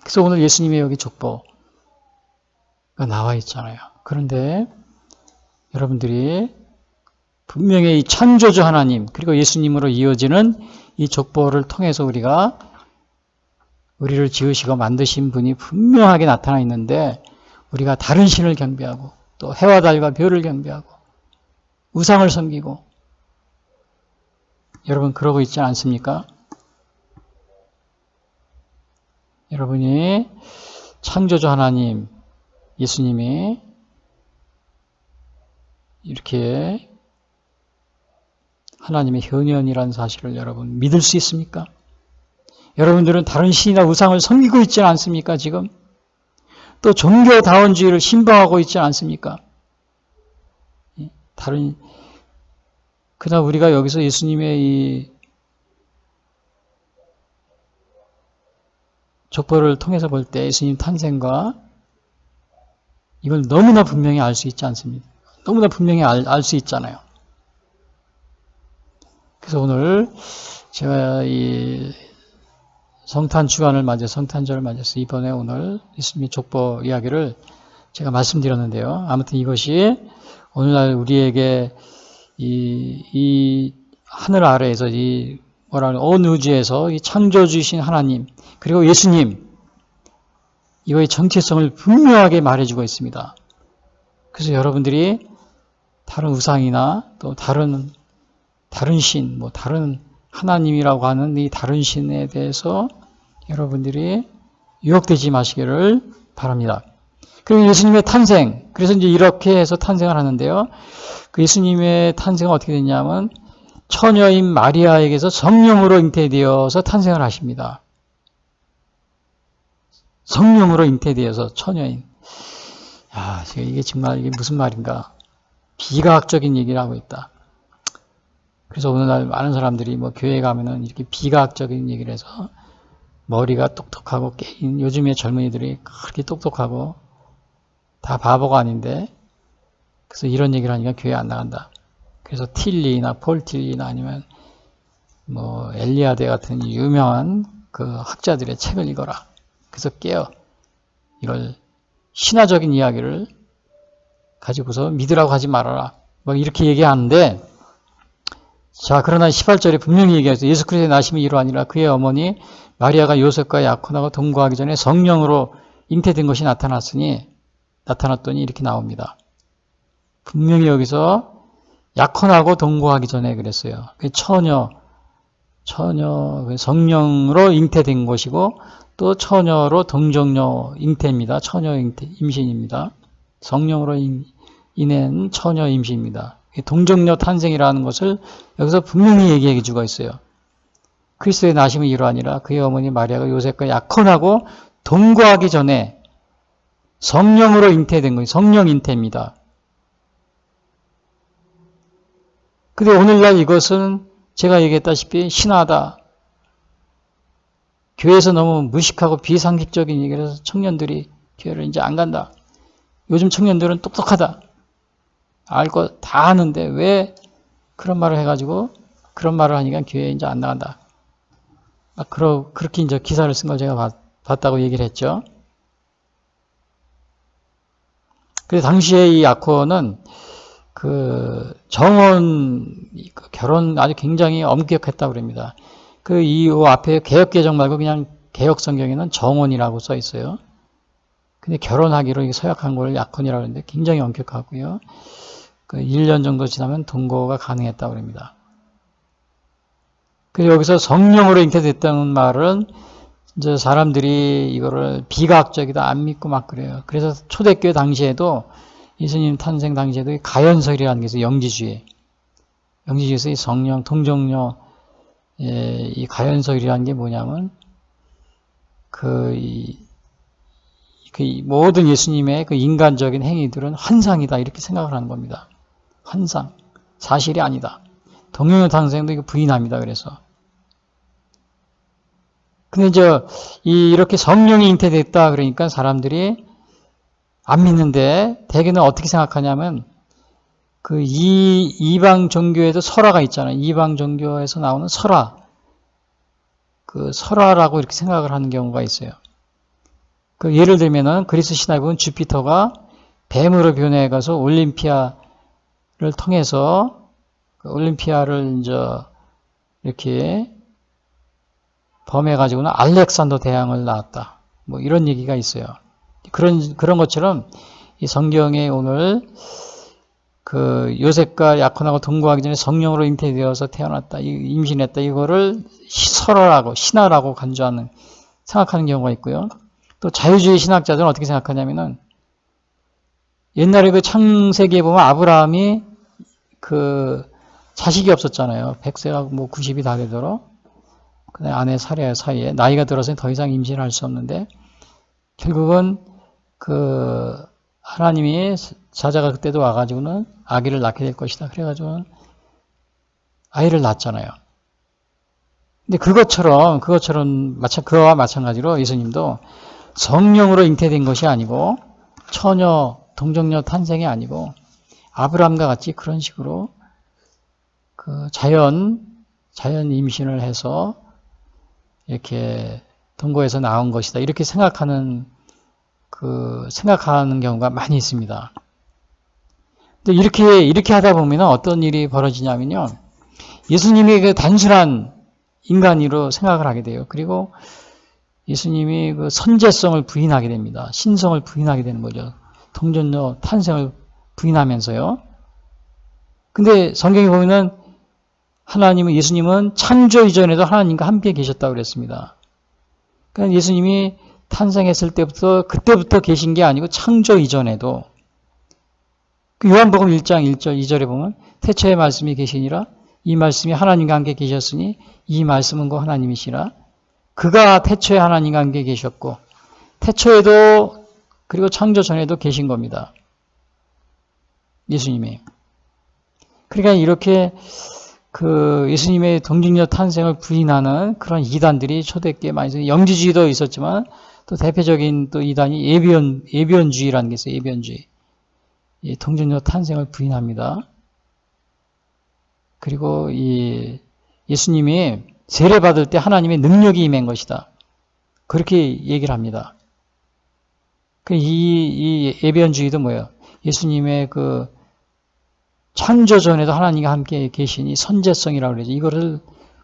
그래서 오늘 예수님의 여기 족보가 나와 있잖아요. 그런데 여러분들이 분명히 이 창조주 하나님 그리고 예수님으로 이어지는 이 족보를 통해서 우리를 지으시고 만드신 분이 분명하게 나타나 있는데 우리가 다른 신을 경배하고 또 해와 달과 별을 경배하고 우상을 섬기고 여러분 그러고 있지 않습니까? 여러분이 창조주 하나님 예수님이 이렇게 하나님의 현현이라는 사실을 여러분 믿을 수 있습니까? 여러분들은 다른 신이나 우상을 섬기고 있지 않습니까? 지금 또 종교다원주의를 신봉하고 있지 않습니까? 그러나 우리가 여기서 예수님의 이 족보를 통해서 볼 때 예수님 탄생과 이걸 너무나 분명히 알 수 있지 않습니까? 너무나 분명히 알 수 있잖아요. 그래서 오늘 제가 이 성탄 주간을 성탄절을 맞아서 이번에 오늘 예수님의 족보 이야기를 제가 말씀드렸는데요. 아무튼 이것이 오늘날 우리에게 이 하늘 아래에서 온 우주에서 이 창조주이신 하나님 그리고 예수님 이거의 정체성을 분명하게 말해주고 있습니다. 그래서 여러분들이 다른 우상이나 또 다른 신, 다른 하나님이라고 하는 이 다른 신에 대해서 여러분들이 유혹되지 마시기를 바랍니다. 그리고 예수님의 탄생, 그래서 이제 이렇게 해서 탄생을 하는데요. 그 예수님의 탄생은 어떻게 됐냐면 처녀인 마리아에게서 성령으로 잉태되어서 탄생을 하십니다. 성령으로 잉태되어서 처녀인. 야, 이게 정말 이게 무슨 말인가? 비과학적인 얘기를 하고 있다. 그래서 오늘날 많은 사람들이 교회에 가면은 이렇게 비과학적인 얘기를 해서 머리가 똑똑하고 깨인 요즘의 젊은이들이 그렇게 똑똑하고 다 바보가 아닌데 그래서 이런 얘기를 하니까 교회 안 나간다. 그래서 틸리나 폴틸리나 아니면 엘리아데 같은 유명한 그 학자들의 책을 읽어라. 그래서 깨어. 이걸 신화적인 이야기를 가지고서 믿으라고 하지 말아라. 이렇게 얘기하는데, 자, 그러나 18절에 분명히 얘기하죠. 예수 그리스도의 나심이 이러하니라. 그의 어머니 마리아가 요셉과 약혼하고 동거하기 전에 성령으로 잉태된 것이 나타났더니 이렇게 나옵니다. 분명히 여기서 약혼하고 동거하기 전에 그랬어요. 처녀, 성령으로 잉태된 것이고, 또 처녀로 동정녀 잉태입니다. 처녀 잉태, 임신입니다. 성령으로 인한 처녀 임신입니다. 동정녀 탄생이라는 것을 여기서 분명히 얘기해 주고 있어요. 그리스도의 나심이 이러하니라. 그의 어머니 마리아가 요셉과 약혼하고 동거하기 전에 성령으로 잉태된 거예요. 성령 잉태입니다. 근데 오늘날 이것은 제가 얘기했다시피 신화다. 교회에서 너무 무식하고 비상식적인 얘기를 해서 청년들이 교회를 이제 안 간다. 요즘 청년들은 똑똑하다. 알 거 다 아는데 왜 그런 말을 해가지고 그런 말을 하니까 교회에 이제 안 나간다. 그렇게 이제 기사를 쓴 걸 제가 봤다고 얘기를 했죠. 그래서 당시에 이 약혼은 그 결혼 아주 굉장히 엄격했다고 그럽니다. 이 앞에 개역개정 말고 그냥 개역성경에는 정혼이라고 써 있어요. 근데 결혼하기로 서약한 걸 약혼이라고 하는데 굉장히 엄격하고요. 1년 정도 지나면 동거가 가능했다고 합니다. 그래서 여기서 성령으로 잉태됐다는 말은 이제 사람들이 이거를 비과학적이다 안 믿고 막 그래요. 그래서 초대교회 당시에도 예수님 탄생 당시에도 가연설이라는 게 있어요. 영지주의에서 이 성령, 동정녀, 이 가연설이라는 게 뭐냐면 모든 예수님의 그 인간적인 행위들은 환상이다 이렇게 생각을 하는 겁니다. 환상, 사실이 아니다. 동정녀 탄생도 이거 부인합니다. 그래서. 근데 이렇게 성령이 잉태됐다 그러니까 사람들이 안 믿는데 대개는 어떻게 생각하냐면 이방 종교에도 설화가 있잖아요. 이방 종교에서 나오는 설화. 설화라고 이렇게 생각을 하는 경우가 있어요. 예를 들면은 그리스 신화에 보면 주피터가 뱀으로 변해가서 올림피아를 통해서 올림피아를 이제 이렇게 범해가지고는 알렉산더 대왕을 낳았다. 이런 얘기가 있어요. 그런 것처럼 이 성경에 오늘 요셉과 약혼하고 동거하기 전에 성령으로 잉태되어서 태어났다, 임신했다, 이거를 설화라고, 신화라고 생각하는 경우가 있고요. 또 자유주의 신학자들은 어떻게 생각하냐면은 옛날에 창세기에 보면 아브라함이 자식이 없었잖아요. 100세가 90이 다 되도록. 그다음에 아내 사례 사이에 나이가 들어서 더 이상 임신할 수 없는데 결국은 하나님이 사자가 그때도 와가지고는 아기를 낳게 될 것이다. 그래가지고는 아이를 낳았잖아요. 근데 그것처럼 그와 마찬가지로 예수님도 성령으로 잉태된 것이 아니고 처녀, 동정녀 탄생이 아니고 아브라함과 같이 그런 식으로 자연 임신을 해서 이렇게 동거에서 나온 것이다. 이렇게 생각하는 경우가 많이 있습니다. 근데 이렇게 하다 보면 어떤 일이 벌어지냐면요. 예수님이 단순한 인간으로 생각을 하게 돼요. 그리고 예수님이 선제성을 부인하게 됩니다. 신성을 부인하게 되는 거죠. 동정녀 탄생을 부인하면서요. 근데 성경에 보면은 예수님은 창조 이전에도 하나님과 함께 계셨다고 그랬습니다. 그러니까 예수님이 탄생했을 그때부터 계신 게 아니고 창조 이전에도 요한복음 1장 1절 2절에 보면 태초에 말씀이 계시니라 이 말씀이 하나님과 함께 계셨으니 이 말씀은 곧 하나님이시라 그가 태초에 하나님과 함께 계셨고 태초에도 그리고 창조 전에도 계신 겁니다. 예수님이. 그러니까 이렇게 예수님의 동정녀 탄생을 부인하는 그런 이단들이 초대교회에 많이 있어요. 영지주의도 있었지만 또 대표적인 또 이단이 예비원주의라는 게 있어요. 예비원주의. 동정녀 탄생을 부인합니다. 그리고 예수님이 세례받을 때 하나님의 능력이 임한 것이다. 그렇게 얘기를 합니다. 이 예비언주의도 뭐예요? 예수님의 그 창조 전에도 하나님과 함께 계시니 선제성이라고 그러죠. 이거를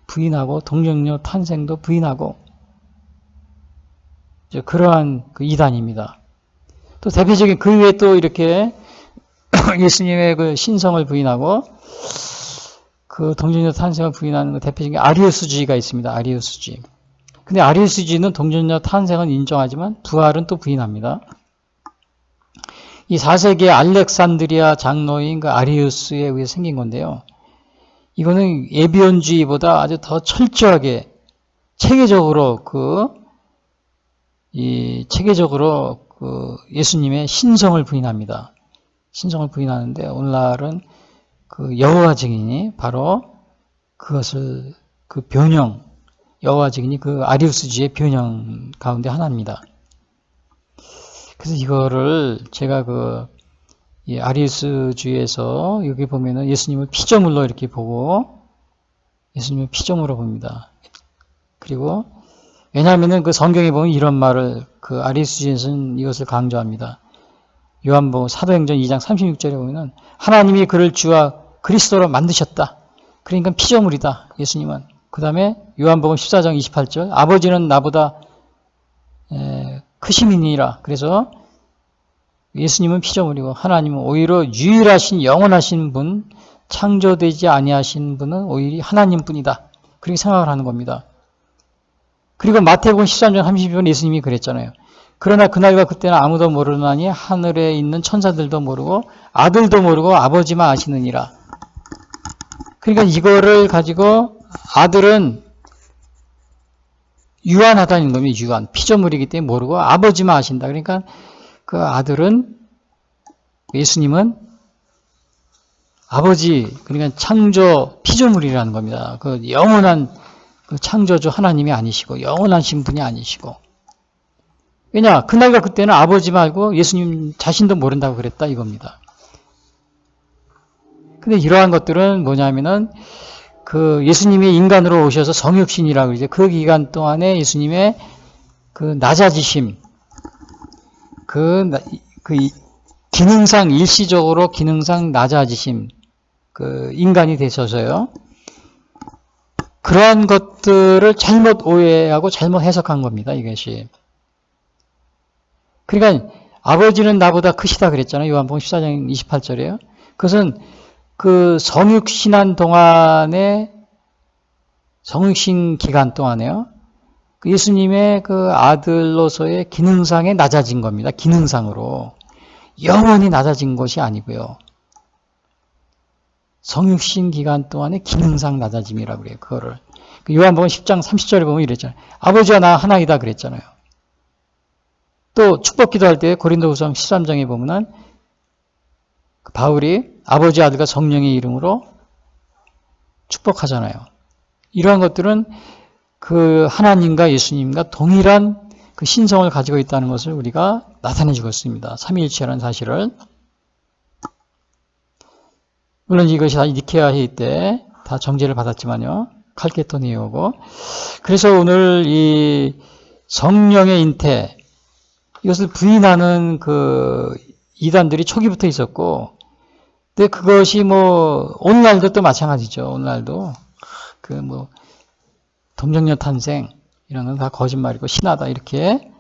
부인하고 동정녀 탄생도 부인하고 그러한 그 이단입니다. 또 대표적인 그 외에 또 이렇게 예수님의 그 신성을 부인하고 그 동정녀 탄생을 부인하는 그 대표적인 아리우스주의가 있습니다. 아리우스주의. 근데 아리우스주의는 동정녀 탄생은 인정하지만 부활은 또 부인합니다. 이 4세기 알렉산드리아 장로인 그 아리우스에 의해 생긴 건데요. 이거는 예비언주의보다 아주 더 철저하게 체계적으로 체계적으로 예수님의 신성을 부인합니다. 신성을 부인하는데 오늘날은 그 여호와 증인이 바로 그것을 그 변형, 여호와 증인이 그 아리우스주의의 변형 가운데 하나입니다. 그래서 이거를 제가 이 아리우스주의에서 여기 보면은 예수님을 피조물로 이렇게 보고 예수님을 피조물로 봅니다. 그리고 왜냐하면은 그 성경에 보면 이런 말을 그 아리우스주의에서는 이것을 강조합니다. 요한복음 사도행전 2장 36절에 보면은 하나님이 그를 주와 그리스도로 만드셨다. 그러니까 피조물이다. 예수님은. 그 다음에 요한복음 14장 28절 아버지는 나보다 크심이니라. 그래서 예수님은 피조물이고 하나님은 오히려 유일하신 영원하신 분, 창조되지 아니하신 분은 오히려 하나님뿐이다. 그렇게 생각을 하는 겁니다. 그리고 마태복음 13장 32번 예수님이 그랬잖아요. 그러나 그날과 그때는 아무도 모르나니 하늘에 있는 천사들도 모르고 아들도 모르고 아버지만 아시느니라. 그러니까 이거를 가지고 아들은 유한하다는 겁니다. 유한. 피조물이기 때문에 모르고 아버지만 아신다. 그러니까 그 아들은 예수님은 아버지, 그러니까 창조 피조물이라는 겁니다. 그 영원한 그 창조주 하나님이 아니시고 영원하신 분이 아니시고. 왜냐? 그날과 그때는 아버지 말고 예수님 자신도 모른다고 그랬다 이겁니다. 근데 이러한 것들은 뭐냐면은 그 예수님이 인간으로 오셔서 성육신이라고 이제 그 기간 동안에 예수님의 그 낮아지심, 그 기능상 일시적으로 기능상 낮아지심, 그 인간이 되셔서요. 그러한 것들을 잘못 오해하고 잘못 해석한 겁니다. 이것이. 그러니까 아버지는 나보다 크시다 그랬잖아요. 요한복음 14장 28절에요. 그것은 그 성육신한 동안에 성육신 기간 동안에요. 그 예수님의 그 아들로서의 기능상에 낮아진 겁니다. 기능상으로. 영원히 낮아진 것이 아니고요. 성육신 기간 동안에 기능상 낮아짐이라고 그래요. 그거를. 요한복음 10장 30절에 보면 이랬잖아요. 아버지와 나 하나이다 그랬잖아요. 또 축복 기도할 때 고린도후서 13장에 보면은 바울이 아버지 아들과 성령의 이름으로 축복하잖아요. 이러한 것들은 그 하나님과 예수님과 동일한 그 신성을 가지고 있다는 것을 우리가 나타내주고 있습니다. 삼위일체라는 사실을. 물론 이것이 다 니케아 회의 때 다 정죄를 받았지만요. 칼케톤이 오고. 그래서 오늘 이 성령의 잉태, 이것을 부인하는 그 이단들이 초기부터 있었고, 근데 그것이 오늘날도 또 마찬가지죠. 오늘날도. 동정녀 탄생, 이런 건 다 거짓말이고, 신하다, 이렇게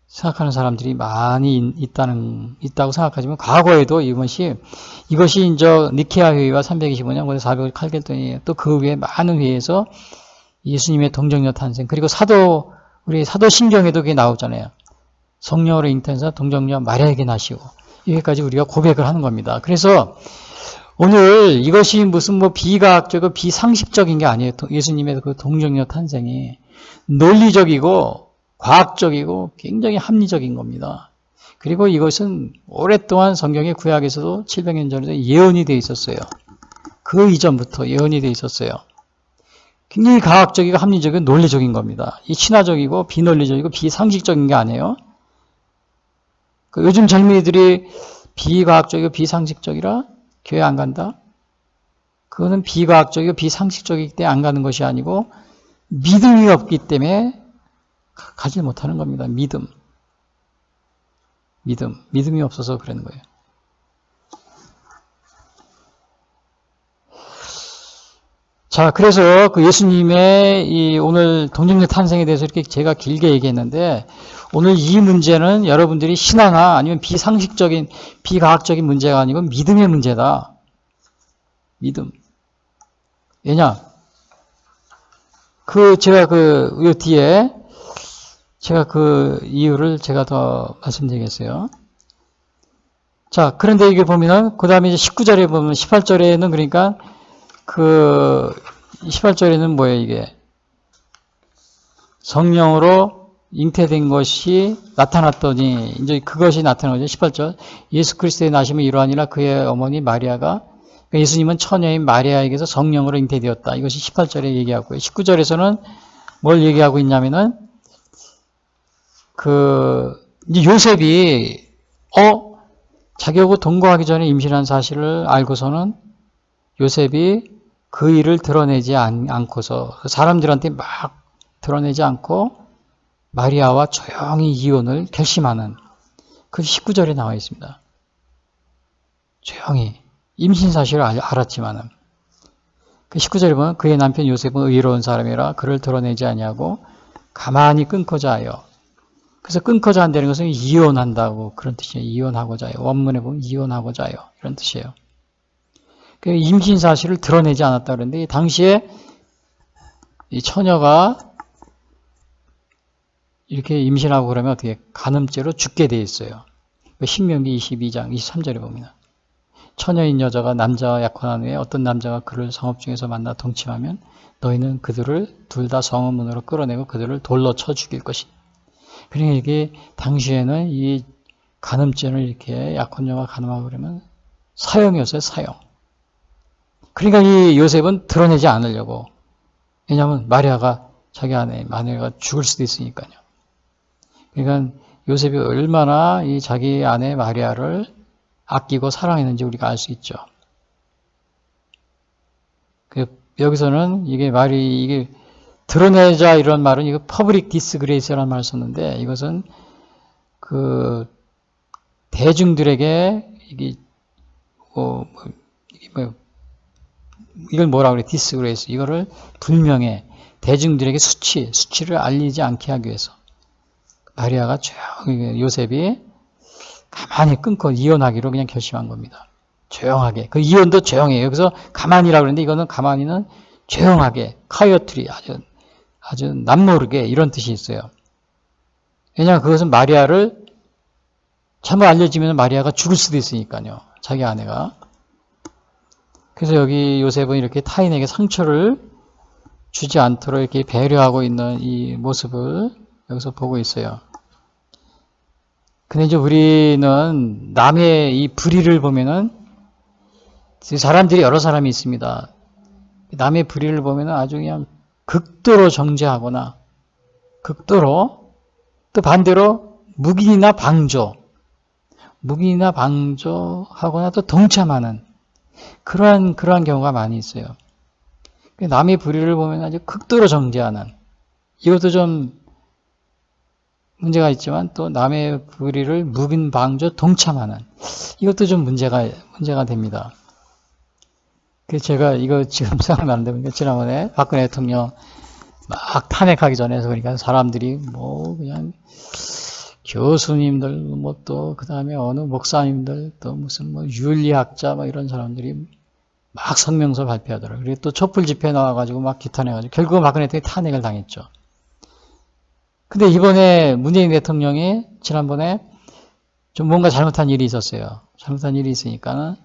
생각하는 사람들이 많이 있다고 생각하지만, 과거에도 이것이 이제 니케아 회의와 325년, 400 칼겔돈이에요. 또 그 외에 많은 회의에서 예수님의 동정녀 탄생, 그리고 우리 사도신경에도 그게 나오잖아요. 성령으로 잉태해서 동정녀 마리아에게 나시고, 여기까지 우리가 고백을 하는 겁니다. 그래서 오늘 이것이 무슨 비과학적이고 비상식적인 게 아니에요. 예수님의 그 동정녀 탄생이 논리적이고 과학적이고 굉장히 합리적인 겁니다. 그리고 이것은 오랫동안 성경의 구약에서도 700년 전에 예언이 되어 있었어요. 그 이전부터 예언이 되어 있었어요. 굉장히 과학적이고 합리적이고 논리적인 겁니다. 이 친화적이고 비논리적이고 비상식적인 게 아니에요. 요즘 젊은이들이 비과학적이고 비상식적이라 교회 안 간다? 그거는 비과학적이고 비상식적이기 때문에 안 가는 것이 아니고 믿음이 없기 때문에 가지 못하는 겁니다. 믿음이 없어서 그런 거예요. 자, 그래서 그 예수님의 이 오늘 동정녀 탄생에 대해서 이렇게 제가 길게 얘기했는데, 오늘 이 문제는 여러분들이 신앙화 아니면 비상식적인, 비과학적인 문제가 아니고 믿음의 문제다. 믿음. 왜냐? 제가 요 뒤에 제가 그 이유를 제가 더 말씀드리겠어요. 자, 그런데 이게 보면은, 그 다음에 이제 19절에 보면 18절에는 그러니까 18절에는 뭐예요, 이게? 성령으로 잉태된 것이 나타났더니, 이제 그것이 나타난 거죠. 18절. 예수 그리스도의 나심을 이루하니라 그의 어머니 마리아가, 그러니까 예수님은 처녀인 마리아에게서 성령으로 잉태되었다. 이것이 18절에 얘기하고요. 19절에서는 뭘 얘기하고 있냐면은, 이제 요셉이, 자기하고 동거하기 전에 임신한 사실을 알고서는 요셉이 그 일을 드러내지 않고서 사람들한테 막 드러내지 않고 마리아와 조용히 이혼을 결심하는 그 19절에 나와 있습니다. 조용히 임신 사실을 알았지만은 그 19절에 보면 그의 남편 요셉은 의로운 사람이라 그를 드러내지 아니하고 가만히 끊고자 하여, 그래서 끊고자 한다는 것은 이혼한다고 그런 뜻이에요. 이혼하고자 해요. 원문에 보면 이혼하고자 해요. 이런 뜻이에요. 임신 사실을 드러내지 않았다 그러는데, 당시에 이 처녀가 이렇게 임신하고 그러면 어떻게 간음죄로 죽게 돼 있어요. 신명기 22장 23절에 봅니다. 처녀인 여자가 남자와 약혼한 후에 어떤 남자가 그를 성읍 중에서 만나 동침하면 너희는 그들을 둘 다 성읍문으로 끌어내고 그들을 돌로 쳐 죽일 것이다. 그러니까 이게 당시에는 이 간음죄를 이렇게 약혼녀가 간음하고 그러면 사형이었어요, 사형. 그러니까 이 요셉은 드러내지 않으려고. 왜냐하면 마리아가 자기 아내 마리아가 죽을 수도 있으니까요. 그러니까 요셉이 얼마나 이 자기 아내 마리아를 아끼고 사랑했는지 우리가 알 수 있죠. 여기서는 이게 드러내자 이런 말은 이거 퍼블릭 디스그레이스라는 말을 썼는데, 이것은 대중들에게 이걸 뭐라 그래? 디스그레이스. 이거를 불명예, 대중들에게 수치를 알리지 않게 하기 위해서 마리아가 요셉이 가만히 끊고 이혼하기로 그냥 결심한 겁니다. 조용하게. 그 이혼도 조용해요. 여기서 가만히라고 그러는데, 이거는 가만히는 조용하게, quietly, 아주 남모르게 이런 뜻이 있어요. 왜냐하면 그것은 마리아를 잘못 알려지면 마리아가 죽을 수도 있으니까요. 자기 아내가. 그래서 여기 요셉은 이렇게 타인에게 상처를 주지 않도록 이렇게 배려하고 있는 이 모습을 여기서 보고 있어요. 근데 이제 우리는 남의 이 불의를 보면은, 사람들이 여러 사람이 있습니다. 남의 불의를 보면은 아주 그냥 극도로 정죄하거나, 극도로, 또 반대로 묵인이나 방조하거나 또 동참하는 그러한 경우가 많이 있어요. 남의 불의를 보면 아주 극도로 정죄하는, 이것도 좀 문제가 있지만, 또 남의 불의를 묵인, 방조, 동참하는, 이것도 좀 문제가 됩니다. 그래서 제가 이거 지금 생각나는데, 보니까 지난번에 박근혜 대통령 막 탄핵하기 전에, 그러니까 사람들이 그냥 교수님들, 또 그 다음에 어느 목사님들, 또 무슨 윤리학자 이런 사람들이 막 성명서 발표하더라고요. 그리고 또 촛불 집회 나와가지고 막 규탄해가지고 결국은 박근혜 대통령이 탄핵을 당했죠. 근데 이번에 문재인 대통령이 지난번에 좀 뭔가 잘못한 일이 있었어요. 잘못한 일이 있으니까는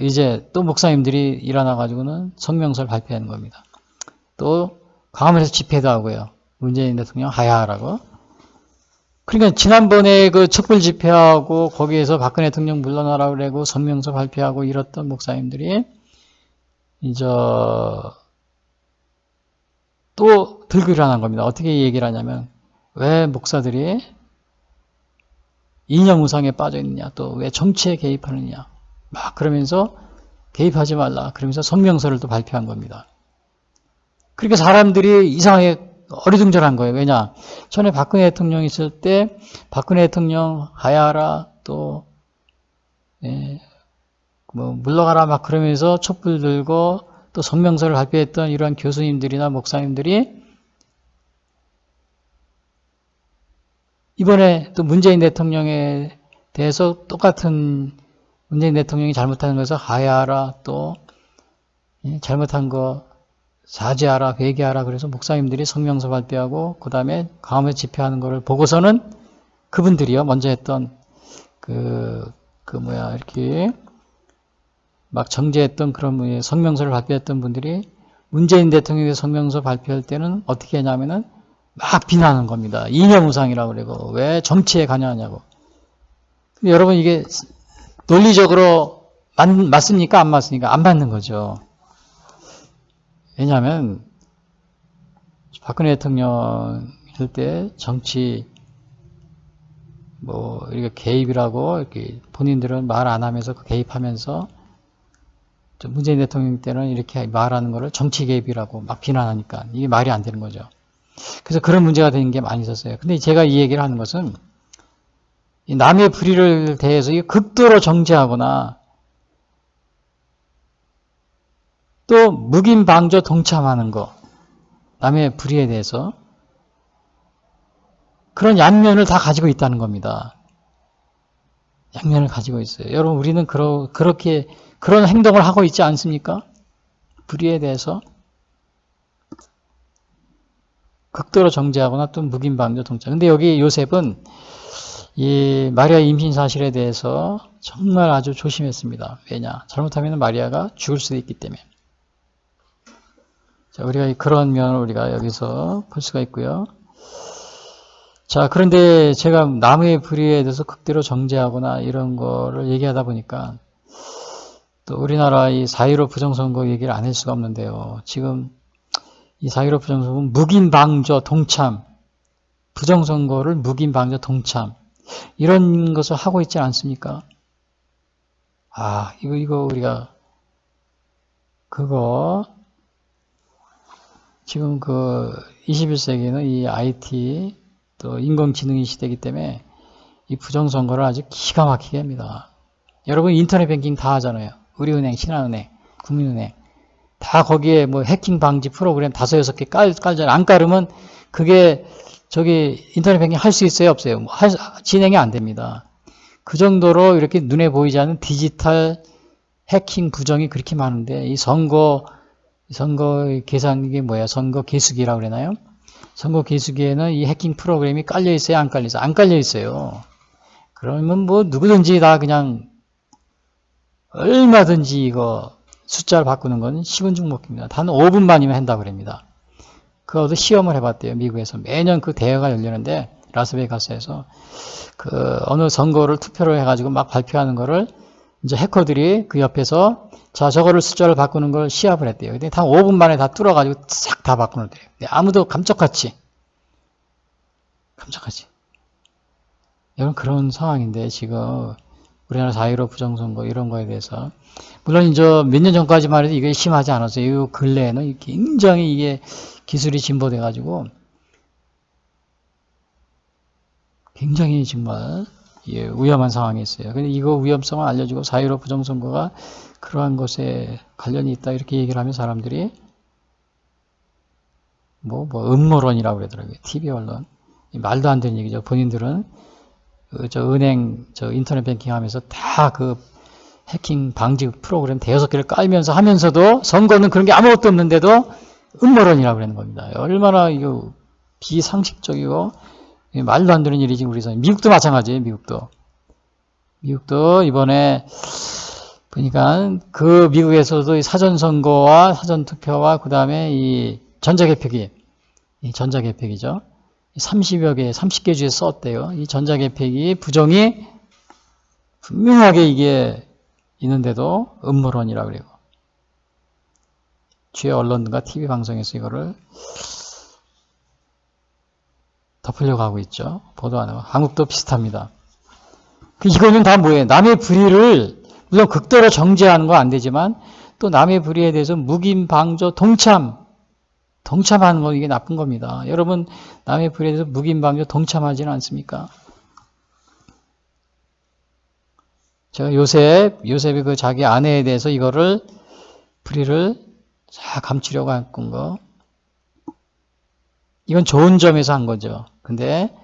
이제 또 목사님들이 일어나가지고는 성명서를 발표하는 겁니다. 또 광화문에서 집회도 하고요. 문재인 대통령 하야하라고. 그러니까 지난번에 그 촛불 집회하고 거기에서 박근혜 대통령 물러나라고 그러고 성명서 발표하고 이랬던 목사님들이 이제 또 들고 일어난 겁니다. 어떻게 얘기를 하냐면, 왜 목사들이 이념 우상에 빠져 있느냐, 또 왜 정치에 개입하느냐, 막 그러면서 개입하지 말라. 그러면서 성명서를 또 발표한 겁니다. 그러니까 사람들이 이상하게 어리둥절한 거예요. 왜냐? 전에 박근혜 대통령 있을 때 박근혜 대통령 하야하라 또 뭐 물러가라 막 그러면서 촛불 들고 또 성명서를 발표했던 이러한 교수님들이나 목사님들이 이번에 또 문재인 대통령에 대해서 똑같은 문재인 대통령이 잘못하는 것을 하야하라 또 잘못한 거 사죄하라 회개하라 그래서 목사님들이 성명서 발표하고 그 다음에 강화문 집회하는 거를 보고서는 그분들이요 먼저 했던 이렇게 막 정죄했던 그런 성명서를 발표했던 분들이 문재인 대통령의 성명서 발표할 때는 어떻게 했냐면은 막 비난하는 겁니다. 이념우상이라고 그러고 왜 정치에 관여하냐고. 근데 여러분 이게 논리적으로 맞습니까? 안 맞습니까? 안 맞는 거죠. 왜냐하면 박근혜 대통령 할 때 정치 이렇게 개입이라고 이렇게 본인들은 말 안 하면서 개입하면서 문재인 대통령 때는 이렇게 말하는 거를 정치 개입이라고 막 비난하니까 이게 말이 안 되는 거죠. 그래서 그런 문제가 되는 게 많이 있었어요. 근데 제가 이 얘기를 하는 것은 남의 불의를 대해서 극도로 정죄하거나 또 묵인방조 동참하는 거, 남의 불의에 대해서 그런 양면을 다 가지고 있다는 겁니다. 양면을 가지고 있어요. 여러분 우리는 그렇게 그런 행동을 하고 있지 않습니까? 불의에 대해서 극도로 정죄하거나 또 묵인방조 동참. 근데 여기 요셉은 이 마리아 임신 사실에 대해서 정말 아주 조심했습니다. 왜냐? 잘못하면 마리아가 죽을 수도 있기 때문에. 자, 우리가 그런 면을 우리가 여기서 볼 수가 있고요. 자, 그런데 제가 남의 불의에 대해서 극대로 정죄하거나 이런 거를 얘기하다 보니까 또 우리나라 이 4.15 부정선거 얘기를 안 할 수가 없는데요. 지금 이 4.15 부정선거는 묵인방조 동참, 부정선거를 묵인방조 동참 이런 것을 하고 있지 않습니까? 아, 이거 우리가 지금 21세기는 이 IT 또 인공지능의 시대이기 때문에 이 부정선거를 아주 기가 막히게 합니다. 여러분 인터넷 뱅킹 다 하잖아요. 우리은행, 신한은행, 국민은행 다 거기에 해킹 방지 프로그램 5-6개 깔잖아요. 안 깔으면 그게 인터넷 뱅킹 할 수 있어요? 없어요? 진행이 안 됩니다. 그 정도로 이렇게 눈에 보이지 않는 디지털 해킹 부정이 그렇게 많은데 이 선거 계산 이게 뭐야? 선거 계수기라고 그러나요? 선거 계수기에는 이 해킹 프로그램이 깔려 있어요? 안 깔려 있어요? 안 깔려 있어요. 그러면 누구든지 다 그냥 얼마든지 이거 숫자를 바꾸는 건 10분 중먹기입니다. 단 5분만이면 한다고 그럽니다. 그것도 시험을 해봤대요. 미국에서. 매년 그 대회가 열리는데 라스베가스에서 어느 선거를 투표를 해가지고 막 발표하는 거를 이제 해커들이 그 옆에서 자, 저거를 숫자를 바꾸는 걸 시합을 했대요. 근데 단 5분 만에 다 뚫어가지고 싹 다 바꾸는데요. 아무도 감쪽같이. 여러분 그런 상황인데 지금 우리나라 4.15 부정선거 이런 거에 대해서 물론 이제 몇 년 전까지만 해도 이게 심하지 않았어요. 이 근래에는 굉장히 이게 기술이 진보돼가지고 굉장히 정말 위험한 상황이 있어요. 근데 이거 위험성을 알려주고 4.15 부정선거가 그러한 것에 관련이 있다 이렇게 얘기를 하면 사람들이 음모론이라고 그러더라고요. TV 언론. 말도 안 되는 얘기죠. 본인들은 인터넷 뱅킹 하면서 다 해킹 방지 프로그램 5-6개를 깔면서 하면서도 선거는 그런 게 아무것도 없는데도 음모론이라고 그러는 겁니다. 얼마나 이거 비상식적이고 말도 안 되는 일이지 우리 사회. 미국도 마찬가지예요. 미국도 이번에 보니까 미국에서도 사전선거와 사전투표와 그 다음에 이 전자개표기죠. 30개 주에 썼대요. 이 전자개표기 부정이 분명하게 이게 있는데도 음모론이라고 그래요. 주요 언론과 TV 방송에서 이거를 덮으려고 하고 있죠. 보도 안 하고. 한국도 비슷합니다. 이거는 다 뭐예요? 남의 불의를 물론 극도로 정죄하는 거 안 되지만 또 남의 불의에 대해서 묵인, 방조, 동참하는 거 이게 나쁜 겁니다. 여러분 남의 불의에 대해서 묵인, 방조, 동참하지는 않습니까? 제가 요셉이 그 자기 아내에 대해서 이거를 불의를 잘 감추려고 했던 거. 이건 좋은 점에서 한 거죠. 근데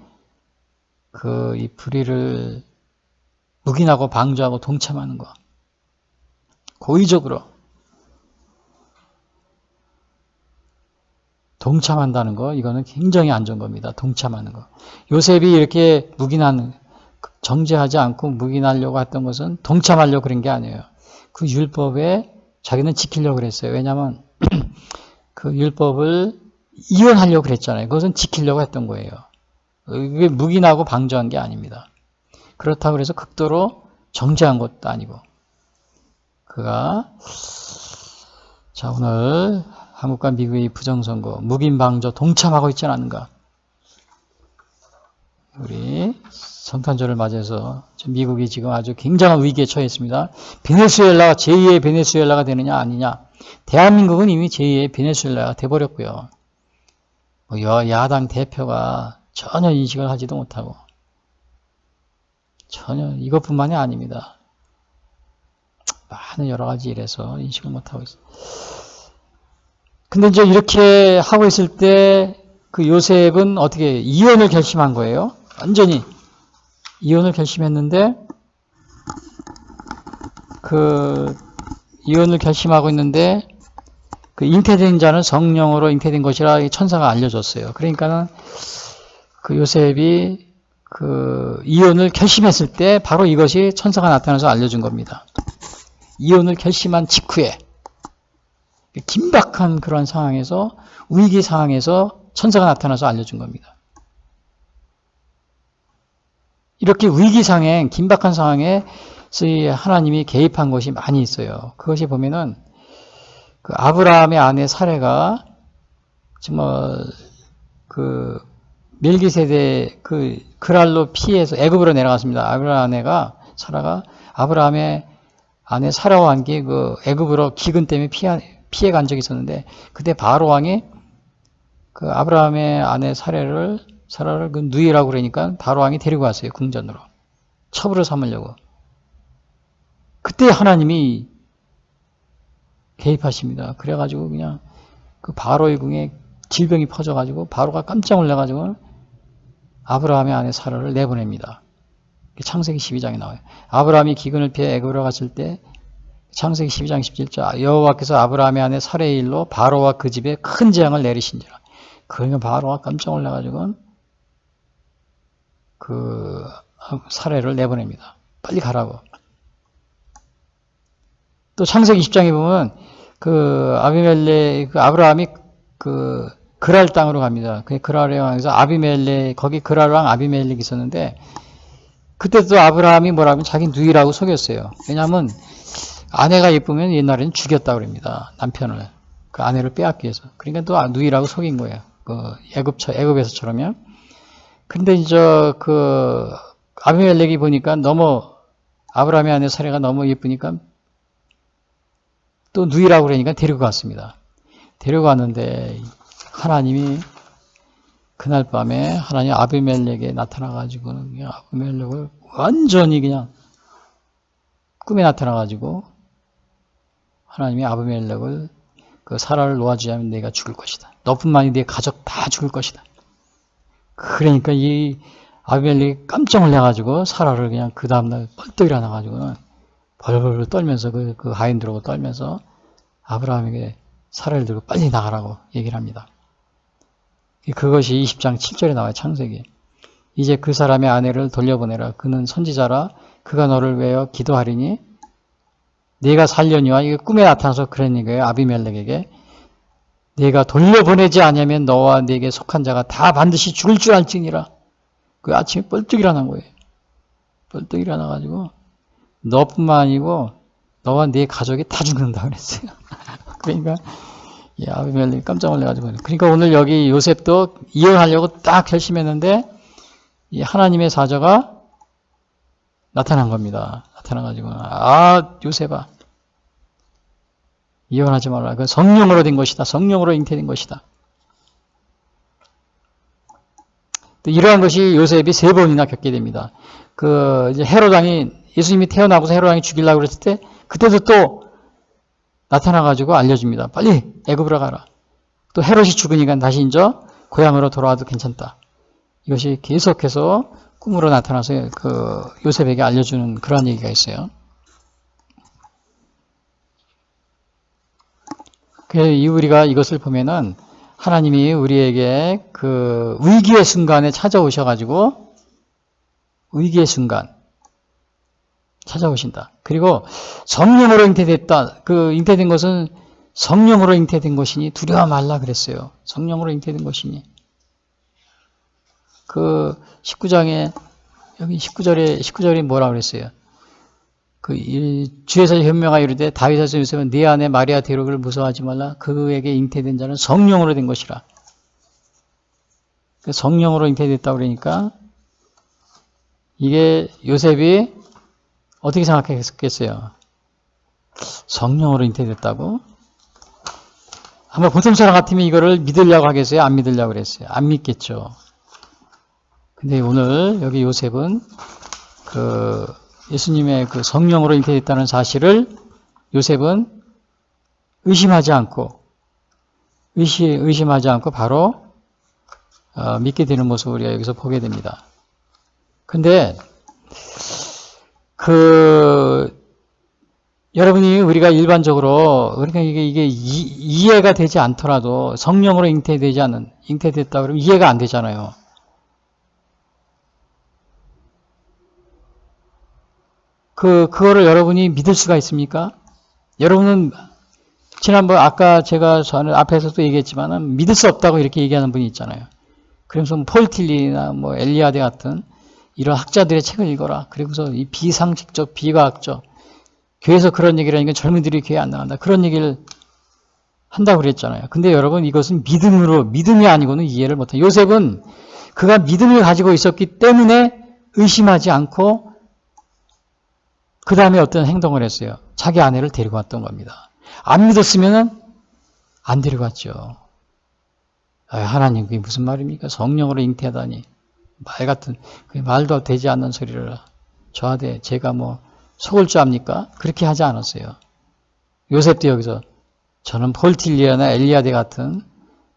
이 불의를 묵인하고 방조하고 동참하는 거. 고의적으로 동참한다는 거, 이거는 굉장히 안 좋은 겁니다. 동참하는 거. 요셉이 이렇게 정죄하지 않고 묵인하려고 했던 것은 동참하려고 그런 게 아니에요. 그 율법에 자기는 지키려고 그랬어요. 왜냐하면 그 율법을 이혼하려고 그랬잖아요. 그것은 지키려고 했던 거예요. 이게 묵인하고 방조한 게 아닙니다. 그렇다고 해서 극도로 정죄한 것도 아니고. 자, 오늘 한국과 미국의 부정선거, 묵인, 방조, 동참하고 있지 않은가. 우리 성탄절을 맞이해서 미국이 지금 아주 굉장한 위기에 처해 있습니다. 베네수엘라가 제2의 베네수엘라가 되느냐 아니냐. 대한민국은 이미 제2의 베네수엘라가 돼버렸고요. 야당 대표가 전혀 인식을 하지도 못하고 전혀 이것뿐만이 아닙니다. 많은 여러 가지 일에서 인식을 못하고 있어요. 근데 이제 이렇게 하고 있을 때 그 요셉은 어떻게 이혼을 결심한 거예요. 완전히 이혼을 결심했는데 그 이혼을 결심하고 있는데 그 잉태된 자는 성령으로 잉태된 것이라 천사가 알려줬어요. 그러니까는 그 요셉이 그 이혼을 결심했을 때 바로 이것이 천사가 나타나서 알려준 겁니다. 이혼을 결심한 직후에 긴박한 그런 상황에서 위기 상황에서 천사가 나타나서 알려준 겁니다. 이렇게 위기상행, 긴박한 상황에 하나님이 개입한 것이 많이 있어요. 그것이 보면은 그 아브라함의 아내 사레가 정말 그 멜기세덱 그 그랄로 피해서 애굽으로 내려갔습니다. 아브라함 아내가 사라가 아브라함의 아내 사라와 함께 그 애굽으로 기근 때문에 피해 간 적이 있었는데 그때 바로 왕이 그 아브라함의 아내 사라를 그 누이라고 그러니까 바로 왕이 데리고 왔어요. 궁전으로. 첩으로 삼으려고. 그때 하나님이 개입하십니다. 그래가지고 그냥 그 바로의 궁에 질병이 퍼져가지고 바로가 깜짝 놀라가지고 아브라함의 아내 사라를 내보냅니다. 창세기 12장에 나와요. 아브라함이 기근을 피해 애굽으로 갔을 때 창세기 12장 17절 여호와께서 아브라함의 아내 사라의 일로 바로와 그 집에 큰 재앙을 내리신지라. 그러니까 바로가 깜짝 놀라가지고 그 사라를 내보냅니다. 빨리 가라고. 또 창세기 20장에 보면 그 아브라함이 그 그랄 땅으로 갑니다. 그 그랄의 왕에서 거기 그랄 왕 아비멜렉이 있었는데 그때 또 아브라함이 뭐라면 자기 누이라고 속였어요. 왜냐하면 아내가 예쁘면 옛날에는 죽였다고 그럽니다. 남편을. 그 아내를 빼앗기 위해서. 그러니까 또 누이라고 속인 거예요. 그 애굽에서처럼요. 근데 이제 그 아비멜렉이 보니까 너무 아브라함의 아내 사라가 너무 예쁘니까 또 누이라고 그러니까 데리고 갔습니다. 데리고 갔는데 하나님이 그날 밤에 하나님 아비멜렉에 나타나가지고는 그냥 아비멜렉을 완전히 그냥 꿈에 나타나가지고 하나님이 아비멜렉을 그 사라를 놓아주지 않으면 내가 죽을 것이다. 너뿐만이 네 가족 다 죽을 것이다. 그러니까 이 아비멜렉이 깜짝 놀라가지고 사라를 그냥 그 다음날 벌떡 일어나가지고는 벌벌 떨면서 그 하인 들어오고 떨면서 아브라함에게 사라를 들고 빨리 나가라고 얘기를 합니다. 그것이 20장 7절에 나와요. 창세기. 이제 그 사람의 아내를 돌려보내라. 그는 선지자라. 그가 너를 위하여 기도하리니 네가 살려니와 이게 꿈에 나타나서 그런 거예요. 아비멜렉에게. 네가 돌려보내지 않으면 너와 네게 속한 자가 다 반드시 죽을 줄 알지니라. 그 아침에 뻘떡 일어난 거예요. 뻘떡 일어나가지고 너뿐만 아니고 너와 네 가족이 다 죽는다 그랬어요. 그러니까 아비멜렉이 깜짝 놀라가지고 그러니까 오늘 여기 요셉도 이혼하려고 딱 결심했는데 이 하나님의 사자가 나타난 겁니다. 나타나가지고 아 요셉아 이혼하지 말라. 그 성령으로 된 것이다. 성령으로 잉태된 것이다. 또 이러한 것이 요셉이 3번이나 겪게 됩니다. 이제 헤롯 왕이 예수님이 태어나고서 헤롯 왕이 죽이려고 그랬을 때 그때도 또 나타나가지고 알려줍니다. 빨리 애굽으로 가라. 또 헤롯이 죽으니까 다시 이제 고향으로 돌아와도 괜찮다. 이것이 계속해서 꿈으로 나타나서 요셉에게 알려주는 그런 얘기가 있어요. 그래서 우리가 이것을 보면은 하나님이 우리에게 그 위기의 순간에 찾아오셔가지고 위기의 순간 찾아오신다. 그리고 성령으로 잉태됐다. 잉태된 것은 성령으로 잉태된 것이니 두려워 말라 그랬어요. 성령으로 잉태된 것이니. 19장에 여기 19절에 뭐라 그랬어요? 주에서 현명하여 이르되 다윗에서 요셉은 네 아내 마리아 데려오기를 무서워하지 말라. 그에게 잉태된 자는 성령으로 된 것이라. 성령으로 잉태됐다고 그러니까 이게 요셉이 어떻게 생각했겠어요? 성령으로 잉태됐다고? 아마 보통 사람 같으면 이거를 믿으려고 하겠어요? 안 믿으려고 그랬어요? 안 믿겠죠. 근데 오늘 여기 요셉은 예수님의 성령으로 잉태됐다는 사실을 요셉은 의심하지 않고 바로 믿게 되는 모습을 우리가 여기서 보게 됩니다. 근데 여러분이 우리가 일반적으로 그러니까 이게 이해가 되지 않더라도 성령으로 잉태됐다 그러면 이해가 안 되잖아요. 그거를 여러분이 믿을 수가 있습니까? 여러분은 지난번 아까 제가 저는 앞에서도 얘기했지만은 믿을 수 없다고 이렇게 얘기하는 분이 있잖아요. 그러면서 폴 틸리나 엘리아데 같은 이런 학자들의 책을 읽어라. 그리고서 이 비상식적, 비과학적 교회에서 그런 얘기를 하니까 젊은이들이 교회 안 나간다. 그런 얘기를 한다고 그랬잖아요. 근데 여러분 이것은 믿음이 아니고는 이해를 못해요. 요셉은 그가 믿음을 가지고 있었기 때문에 의심하지 않고 그 다음에 어떤 행동을 했어요. 자기 아내를 데리고 왔던 겁니다. 안 믿었으면 안 데리고 왔죠. 하나님 그게 무슨 말입니까? 성령으로 잉태하다니 말도 되지 않는 소리를 저한테 제가 속을 줄 압니까? 그렇게 하지 않았어요. 요셉도 여기서 저는 폴 틸리아나 엘리아데 같은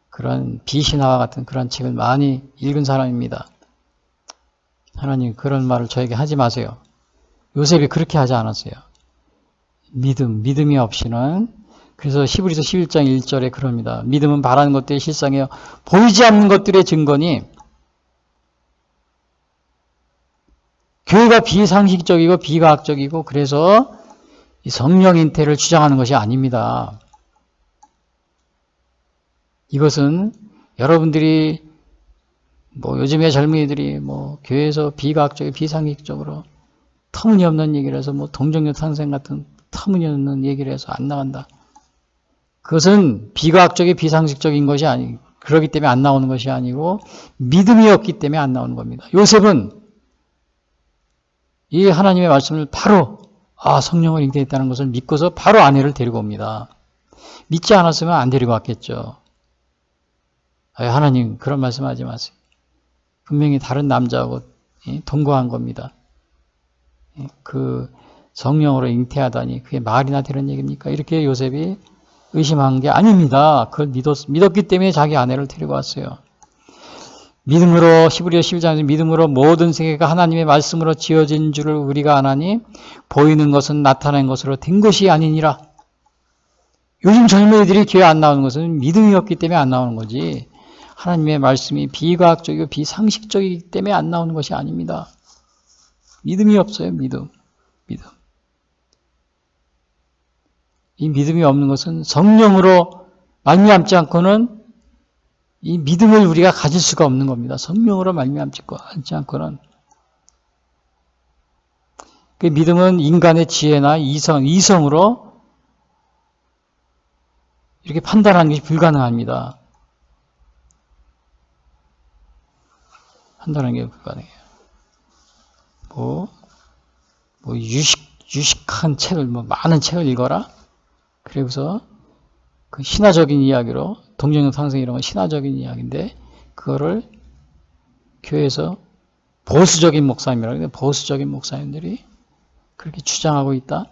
그런 비신화와 같은 그런 책을 많이 읽은 사람입니다. 하나님 그런 말을 저에게 하지 마세요. 요셉이 그렇게 하지 않았어요. 믿음이 없이는 그래서 히브리서 11장 1절에 그럽니다. 믿음은 바라는 것들의 실상이요 보이지 않는 것들의 증거니 교회가 비상식적이고 비과학적이고 그래서 이 성령 잉태를 주장하는 것이 아닙니다. 이것은 여러분들이 요즘의 젊은이들이 교회에서 비과학적이고 비상식적으로 터무니없는 얘기를 해서 동정녀 탄생 같은 터무니없는 얘기를 해서 안 나간다. 그것은 비과학적인 비상식적인 것이 아니고 그렇기 때문에 안 나오는 것이 아니고 믿음이 없기 때문에 안 나오는 겁니다. 요셉은 이 하나님의 말씀을 바로 성령을 잉태했다는 것을 믿고서 바로 아내를 데리고 옵니다. 믿지 않았으면 안 데리고 왔겠죠. 하나님 그런 말씀하지 마세요. 분명히 다른 남자하고 동거한 겁니다. 성령으로 잉태하다니 그게 말이나 되는 얘기입니까? 이렇게 요셉이 의심한 게 아닙니다. 그걸 믿었기 때문에 자기 아내를 데리고 왔어요. 믿음으로 히브리서 11장에서 믿음으로 모든 세계가 하나님의 말씀으로 지어진 줄을 우리가 아나니 보이는 것은 나타난 것으로 된 것이 아니니라. 요즘 젊은이들이 교회 안 나오는 것은 믿음이 없기 때문에 안 나오는 거지 하나님의 말씀이 비과학적이고 비상식적이기 때문에 안 나오는 것이 아닙니다. 믿음이 없어요. 믿음. 이 믿음이 없는 것은 성령으로 말미암지 않고는 이 믿음을 우리가 가질 수가 없는 겁니다. 성령으로 말미암지 않고는. 그 믿음은 인간의 지혜나 이성으로 이렇게 판단하는 것이 불가능합니다. 판단하는 게 불가능해요. 뭐 유식한 책을, 뭐 많은 책을 읽어라? 그래서 그 신화적인 이야기로, 동정역 상승 이런 건 신화적인 이야기인데, 그거를 교회에서 보수적인 목사님이라고 해요. 보수적인 목사님들이 그렇게 주장하고 있다.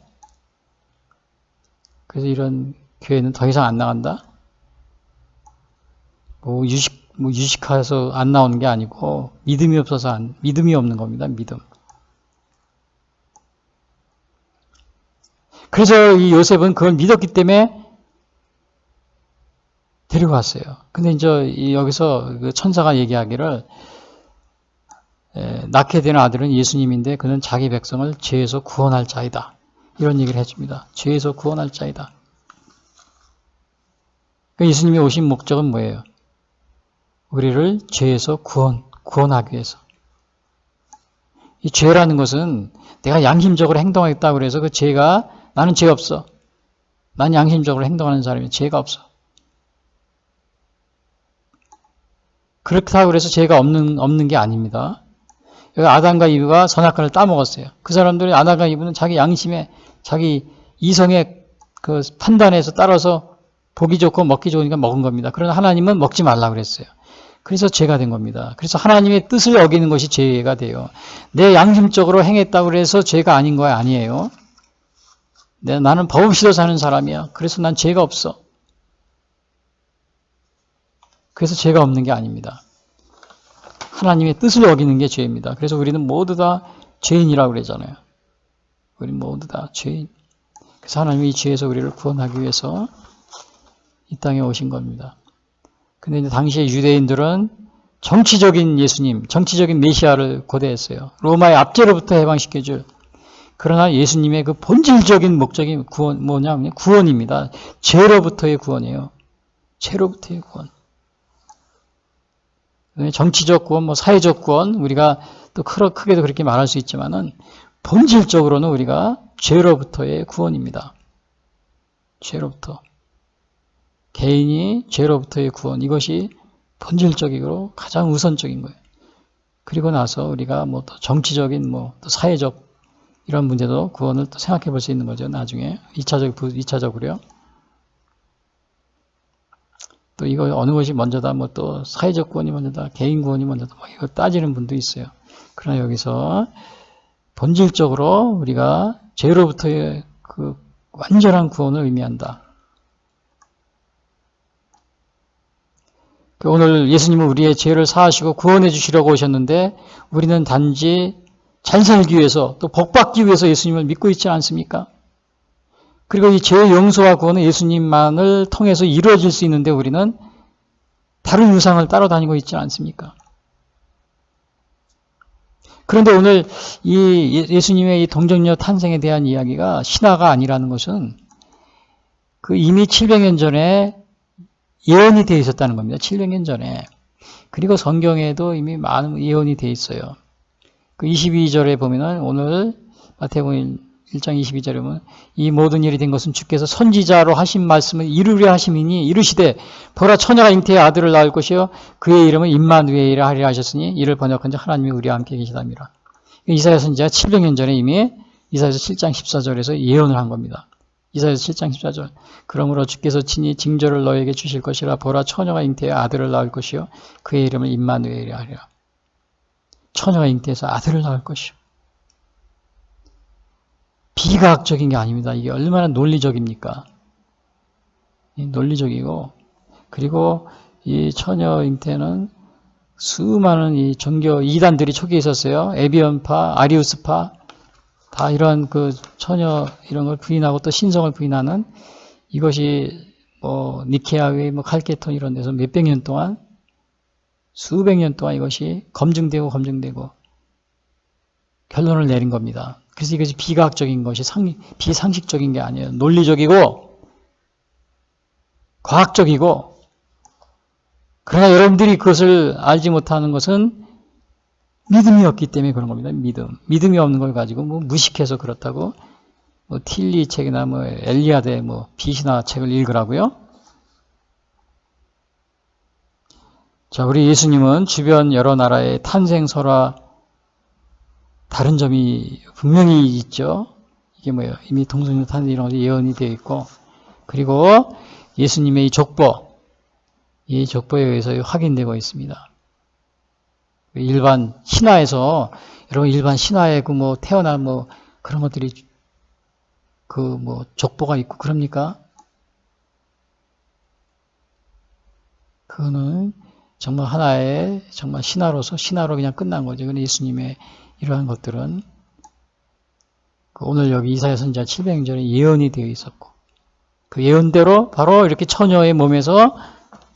그래서 이런 교회는 더 이상 안 나간다. 뭐 유식해서 안 나오는 게 아니고 믿음이 없어서 믿음이 없는 겁니다. 믿음. 그래서 이 요셉은 그걸 믿었기 때문에 데리고 왔어요. 근데 이제 여기서 그 천사가 얘기하기를 낳게 되는 아들은 예수님인데 그는 자기 백성을 죄에서 구원할 자이다. 이런 얘기를 해줍니다. 죄에서 구원할 자이다. 그러니까 예수님이 오신 목적은 뭐예요? 우리를 죄에서 구원하기 위해서. 이 죄라는 것은 내가 양심적으로 행동하겠다고 그래서 그 죄가, 나는 죄 없어. 난 양심적으로 행동하는 사람이 죄가 없어. 그렇다고 그래서 죄가 없는 게 아닙니다. 여기 아담과 이브가 선악과를 따먹었어요. 그 사람들이 아담과 이브는 자기 양심에, 자기 이성의 그 판단에서 따라서 보기 좋고 먹기 좋으니까 먹은 겁니다. 그러나 하나님은 먹지 말라고 그랬어요. 그래서 죄가 된 겁니다. 그래서 하나님의 뜻을 어기는 것이 죄가 돼요. 내 양심적으로 행했다고 해서 죄가 아닌 거 아니에요. 나는 법 없이도 사는 사람이야. 그래서 난 죄가 없어. 그래서 죄가 없는 게 아닙니다. 하나님의 뜻을 어기는 게 죄입니다. 그래서 우리는 모두 다 죄인이라고 그러잖아요. 우리 모두 다 죄인. 그래서 하나님이 이 죄에서 우리를 구원하기 위해서 이 땅에 오신 겁니다. 근데 이제 당시에 유대인들은 정치적인 예수님, 정치적인 메시아를 고대했어요. 로마의 압제로부터 해방시켜줄. 그러나 예수님의 그 본질적인 목적이 구원입니다. 죄로부터의 구원이에요. 죄로부터의 구원. 정치적 구원, 뭐 사회적 구원, 우리가 또 크게도 그렇게 말할 수 있지만은 본질적으로는 우리가 죄로부터의 구원입니다. 죄로부터. 개인이 죄로부터의 구원, 이것이 본질적이고 가장 우선적인 거예요. 그리고 나서 우리가 뭐 또 정치적인 뭐 또 사회적 이런 문제도 구원을 또 생각해 볼 수 있는 거죠. 나중에 2차적으로요. 또 이거 어느 것이 먼저다, 뭐 또 사회적 구원이 먼저다, 개인 구원이 먼저다, 뭐 이거 따지는 분도 있어요. 그러나 여기서 본질적으로 우리가 죄로부터의 그 완전한 구원을 의미한다. 오늘 예수님은 우리의 죄를 사하시고 구원해 주시려고 오셨는데 우리는 단지 잘 살기 위해서 또 복받기 위해서 예수님을 믿고 있지 않습니까? 그리고 이 죄의 용서와 구원은 예수님만을 통해서 이루어질 수 있는데 우리는 다른 우상을 따라다니고 있지 않습니까? 그런데 오늘 이 예수님의 이 동정녀 탄생에 대한 이야기가 신화가 아니라는 것은 그 이미 700년 전에 예언이 되어 있었다는 겁니다. 700년 전에. 그리고 성경에도 이미 많은 예언이 되어 있어요. 그 22절에 보면은 오늘 마태복음 1장 22절에 보면 이 모든 일이 된 것은 주께서 선지자로 하신 말씀을 이루려 하심이니 이르시되 보라 처녀가 잉태의 아들을 낳을 것이요 그의 이름은 임마누엘이라 하리라 하셨으니 이를 번역한 자 하나님이 우리와 함께 계시답니다. 이사야 선지자가 700년 전에 이미 이사야서 7장 14절에서 예언을 한 겁니다. 이사야서 7장 14절. 그러므로 주께서 친히 징조를 너에게 주실 것이라 보라 처녀가 잉태의 아들을 낳을 것이요 그의 이름을 임마누엘이라 하리라. 처녀가 잉태해서 아들을 낳을 것이요. 비과학적인 게 아닙니다. 이게 얼마나 논리적입니까? 논리적이고 그리고 이 처녀 잉태는 수많은 이 종교 이단들이 초기에 있었어요. 에비언파, 아리우스파 다 이런 그 처녀 이런 걸 부인하고 또 신성을 부인하는 이것이 뭐 니케아의 뭐 칼케톤 이런 데서 몇백 년 동안 수백 년 동안 이것이 검증되고 결론을 내린 겁니다. 그래서 이것이 비과학적인 것이 비상식적인 게 아니에요. 논리적이고 과학적이고 그러나 여러분들이 그것을 알지 못하는 것은 믿음이 없기 때문에 그런 겁니다. 믿음이 없는 걸 가지고 뭐 무식해서 그렇다고 뭐 틸리 책이나 뭐 엘리아드의 뭐 비신화 책을 읽으라고요. 자, 우리 예수님은 주변 여러 나라의 탄생 설화 다른 점이 분명히 있죠. 이게 뭐예요? 이미 동성애 탄생 이런 것이 예언이 되어 있고, 그리고 예수님의 이 족보, 이 족보에 의해서 확인되고 있습니다. 일반 신화에서, 여러분 일반 신화에 그 뭐 태어난 뭐 그런 것들이 그 뭐 족보가 있고 그럽니까? 그거는 정말 하나의 정말 신화로서 신화로 그냥 끝난 거죠. 근데 예수님의 이러한 것들은 오늘 여기 이사야 선지자 700년전에 예언이 되어 있었고, 그 예언대로 바로 이렇게 처녀의 몸에서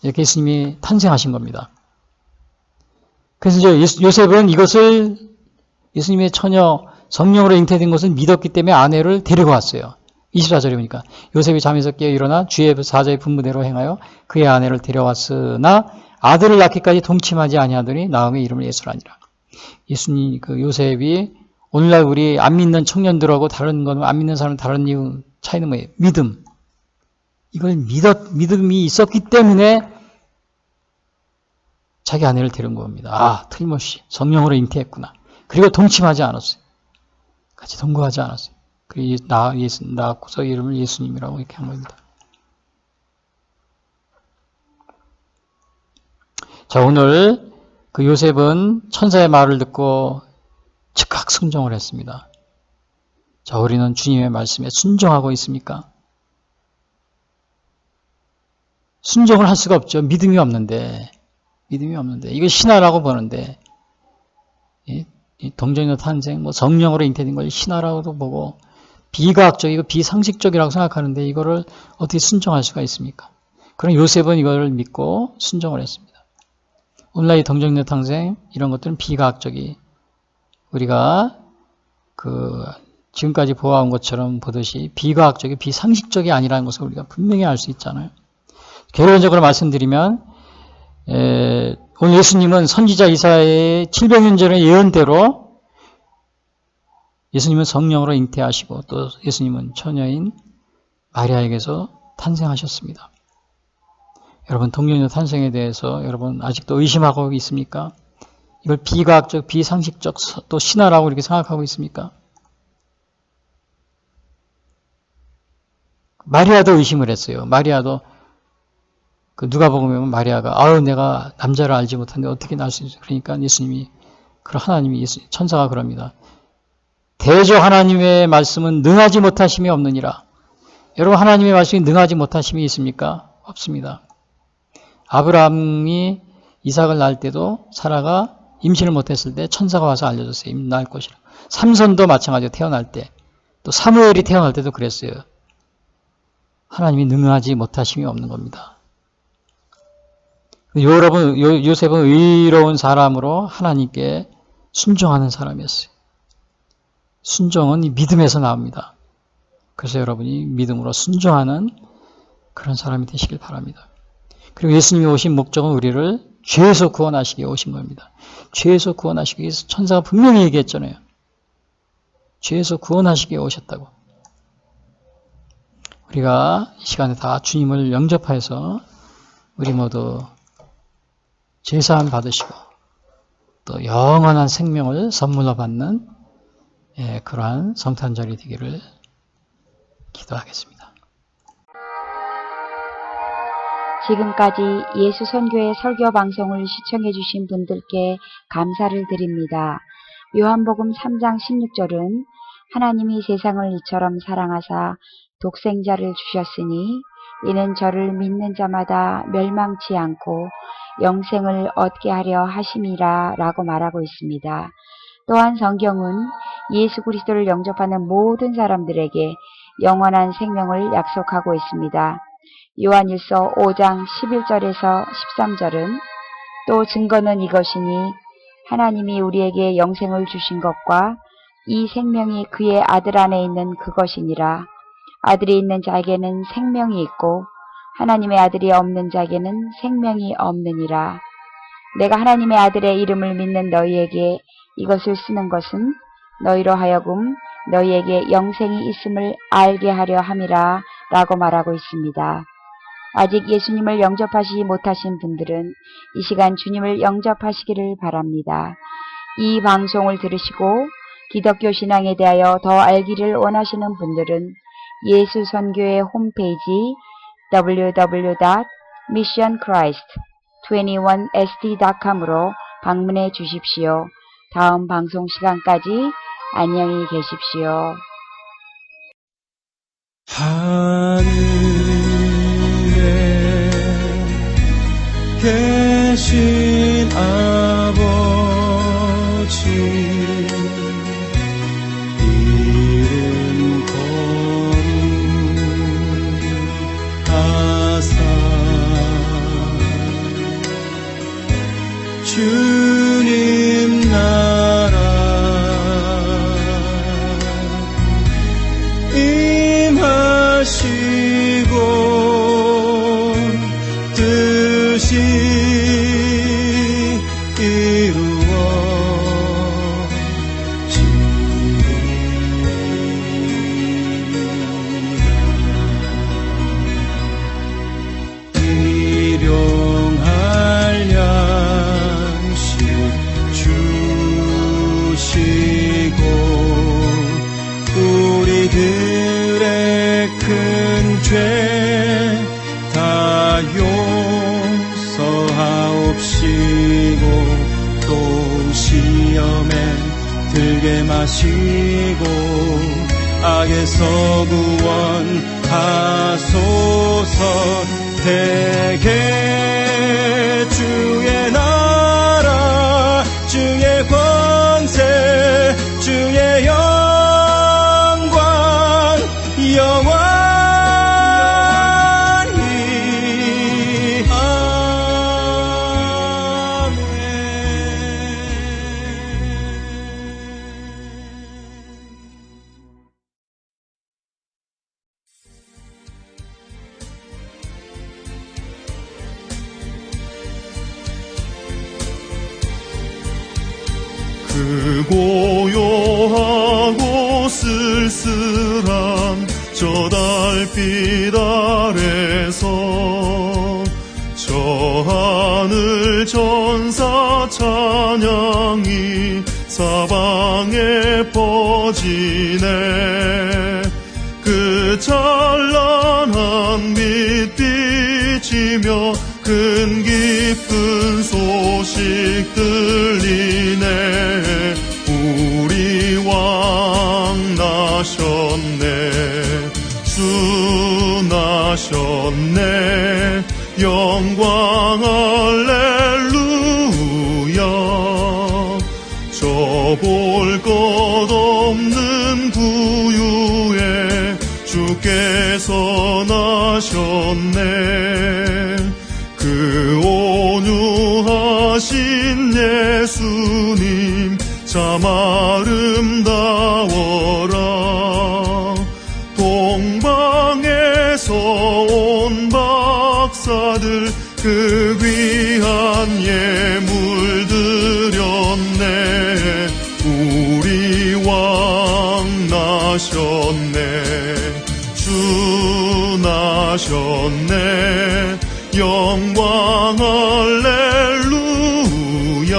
이렇게 예수님이 탄생하신 겁니다. 그래서 이제 요셉은 이것을 예수님의 처녀 성령으로 잉태된 것을 믿었기 때문에 아내를 데리고 왔어요. 24절에 보니까 요셉이 잠에서 깨어 일어나 주의 사자의 분부대로 행하여 그의 아내를 데려왔으나 아들을 낳기까지 동침하지 아니하더니 나음의 이름을 예수라 하니라. 예수님 그 요셉이 오늘날 우리 안 믿는 청년들하고 다른 건 안 믿는 사람은 다른 이유 차이는 뭐예요? 믿음. 이걸 믿음이 있었기 때문에 자기 아내를 데려온 겁니다. 아, 틀림없이 성령으로 잉태했구나. 그리고 동침하지 않았어요. 같이 동거하지 않았어요. 그리고 낳고서 이름을 예수님이라고 이렇게 한 겁니다. 자, 오늘 그 요셉은 천사의 말을 듣고 즉각 순종을 했습니다. 자, 우리는 주님의 말씀에 순종하고 있습니까? 순종을 할 수가 없죠. 믿음이 없는데. 이거 신화라고 보는데, 이 동정녀 탄생, 뭐 성령으로 잉태된 걸 신화라고도 보고, 비과학적이고 비상식적이라고 생각하는데 이거를 어떻게 순종할 수가 있습니까? 그럼 요셉은 이걸 믿고 순종을 했습니다. 오늘날 이 동정녀 탄생 이런 것들은 비과학적이, 우리가 지금까지 보아온 것처럼 보듯이 비과학적이 비상식적이 아니라는 것을 우리가 분명히 알 수 있잖아요. 결론적으로 말씀드리면 오늘 예수님은 선지자 이사야의 700년 전의 예언대로 예수님은 성령으로 잉태하시고 또 예수님은 처녀인 마리아에게서 탄생하셨습니다. 여러분 동정녀 탄생에 대해서 여러분 아직도 의심하고 있습니까? 이걸 비과학적, 비상식적 또 신화라고 이렇게 생각하고 있습니까? 마리아도 의심을 했어요. 마리아도 그 누가복음에 보면 마리아가 아유 내가 남자를 알지 못하는데 어떻게 낳을 수 있어? 그러니까 예수님이 하나님이 천사가 그럽니다. 대저 하나님의 말씀은 능하지 못하심이 없느니라. 여러분 하나님의 말씀이 능하지 못하심이 있습니까? 없습니다. 아브라함이 이삭을 낳을 때도 사라가 임신을 못했을 때 천사가 와서 알려줬어요. 낳을 것이라. 삼손도 마찬가지로 태어날 때, 또 사무엘이 태어날 때도 그랬어요. 하나님이 능하지 못하심이 없는 겁니다. 여러분, 요셉은 의로운 사람으로 하나님께 순종하는 사람이었어요. 순종은 이 믿음에서 나옵니다. 그래서 여러분이 믿음으로 순종하는 그런 사람이 되시길 바랍니다. 그리고 예수님이 오신 목적은 우리를 죄에서 구원하시기 위해 오신 겁니다. 죄에서 구원하시기 위해서 천사가 분명히 얘기했잖아요. 죄에서 구원하시기 위해 오셨다고. 우리가 이 시간에 다 주님을 영접해서 우리 모두 죄사함 받으시고 또 영원한 생명을 선물로 받는 그러한 성탄절이 되기를 기도하겠습니다. 지금까지 예수 선교의 설교 방송을 시청해 주신 분들께 감사를 드립니다. 요한복음 3장 16절은 하나님이 세상을 이처럼 사랑하사 독생자를 주셨으니 이는 저를 믿는 자마다 멸망치 않고 영생을 얻게 하려 하심이라 라고 말하고 있습니다. 또한 성경은 예수 그리스도를 영접하는 모든 사람들에게 영원한 생명을 약속하고 있습니다. 요한일서 5장 11절에서 13절은 또 증거는 이것이니 하나님이 우리에게 영생을 주신 것과 이 생명이 그의 아들 안에 있는 그것이니라. 아들이 있는 자에게는 생명이 있고 하나님의 아들이 없는 자에게는 생명이 없느니라. 내가 하나님의 아들의 이름을 믿는 너희에게 이것을 쓰는 것은 너희로 하여금 너희에게 영생이 있음을 알게 하려 함이라 라고 말하고 있습니다. 아직 예수님을 영접하시지 못하신 분들은 이 시간 주님을 영접하시기를 바랍니다. 이 방송을 들으시고 기독교 신앙에 대하여 더 알기를 원하시는 분들은 예수선교회 홈페이지 www.missionchrist21sd.com으로 방문해 주십시오. 다음 방송 시간까지 안녕히 계십시오. 하늘에 계신 아버지 이름 거룩하사 주님 나라 임하시고 뜻이 이루어지리라. 일용할 양식 주시고 우리들의 큰 죄 다 용서하옵시고 또 시험에 들게 마시고 악에서 구원하소서. 대개 주의 나라 주의 권세 주의 영광 영원히 그 고요하고 쓸쓸한 저 달빛 아래서 저 하늘 천사 찬양이 사방에 퍼지네. 그 찬란한 빛 비치며 큰 기쁜 소식 들리네. 우리 왕 나셨네. 주 나셨네. 영광 할렐루야. 저 볼 것 없는 구유에 주께서 나셨네. 그 온유하신 예수님 참 아름다워라. 동방에서 온 박사들 그 귀한 예물 드렸네. 우리 왕 나셨네. 주 나셨네. 영광 할렐루야.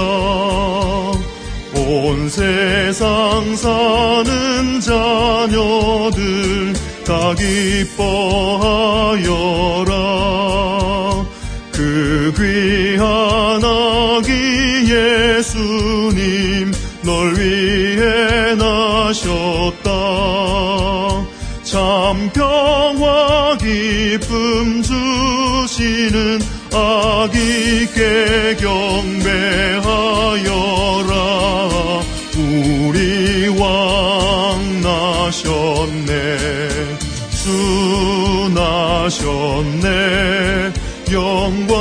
온 세상 사는 자녀들 다 기뻐하여라. 그 귀한 아기 예수님 널 위해 나셨다. 참 평화 기쁨 주시는 아기께 경배하여라. 우리 왕 나셨네. 주 나셨네. 영광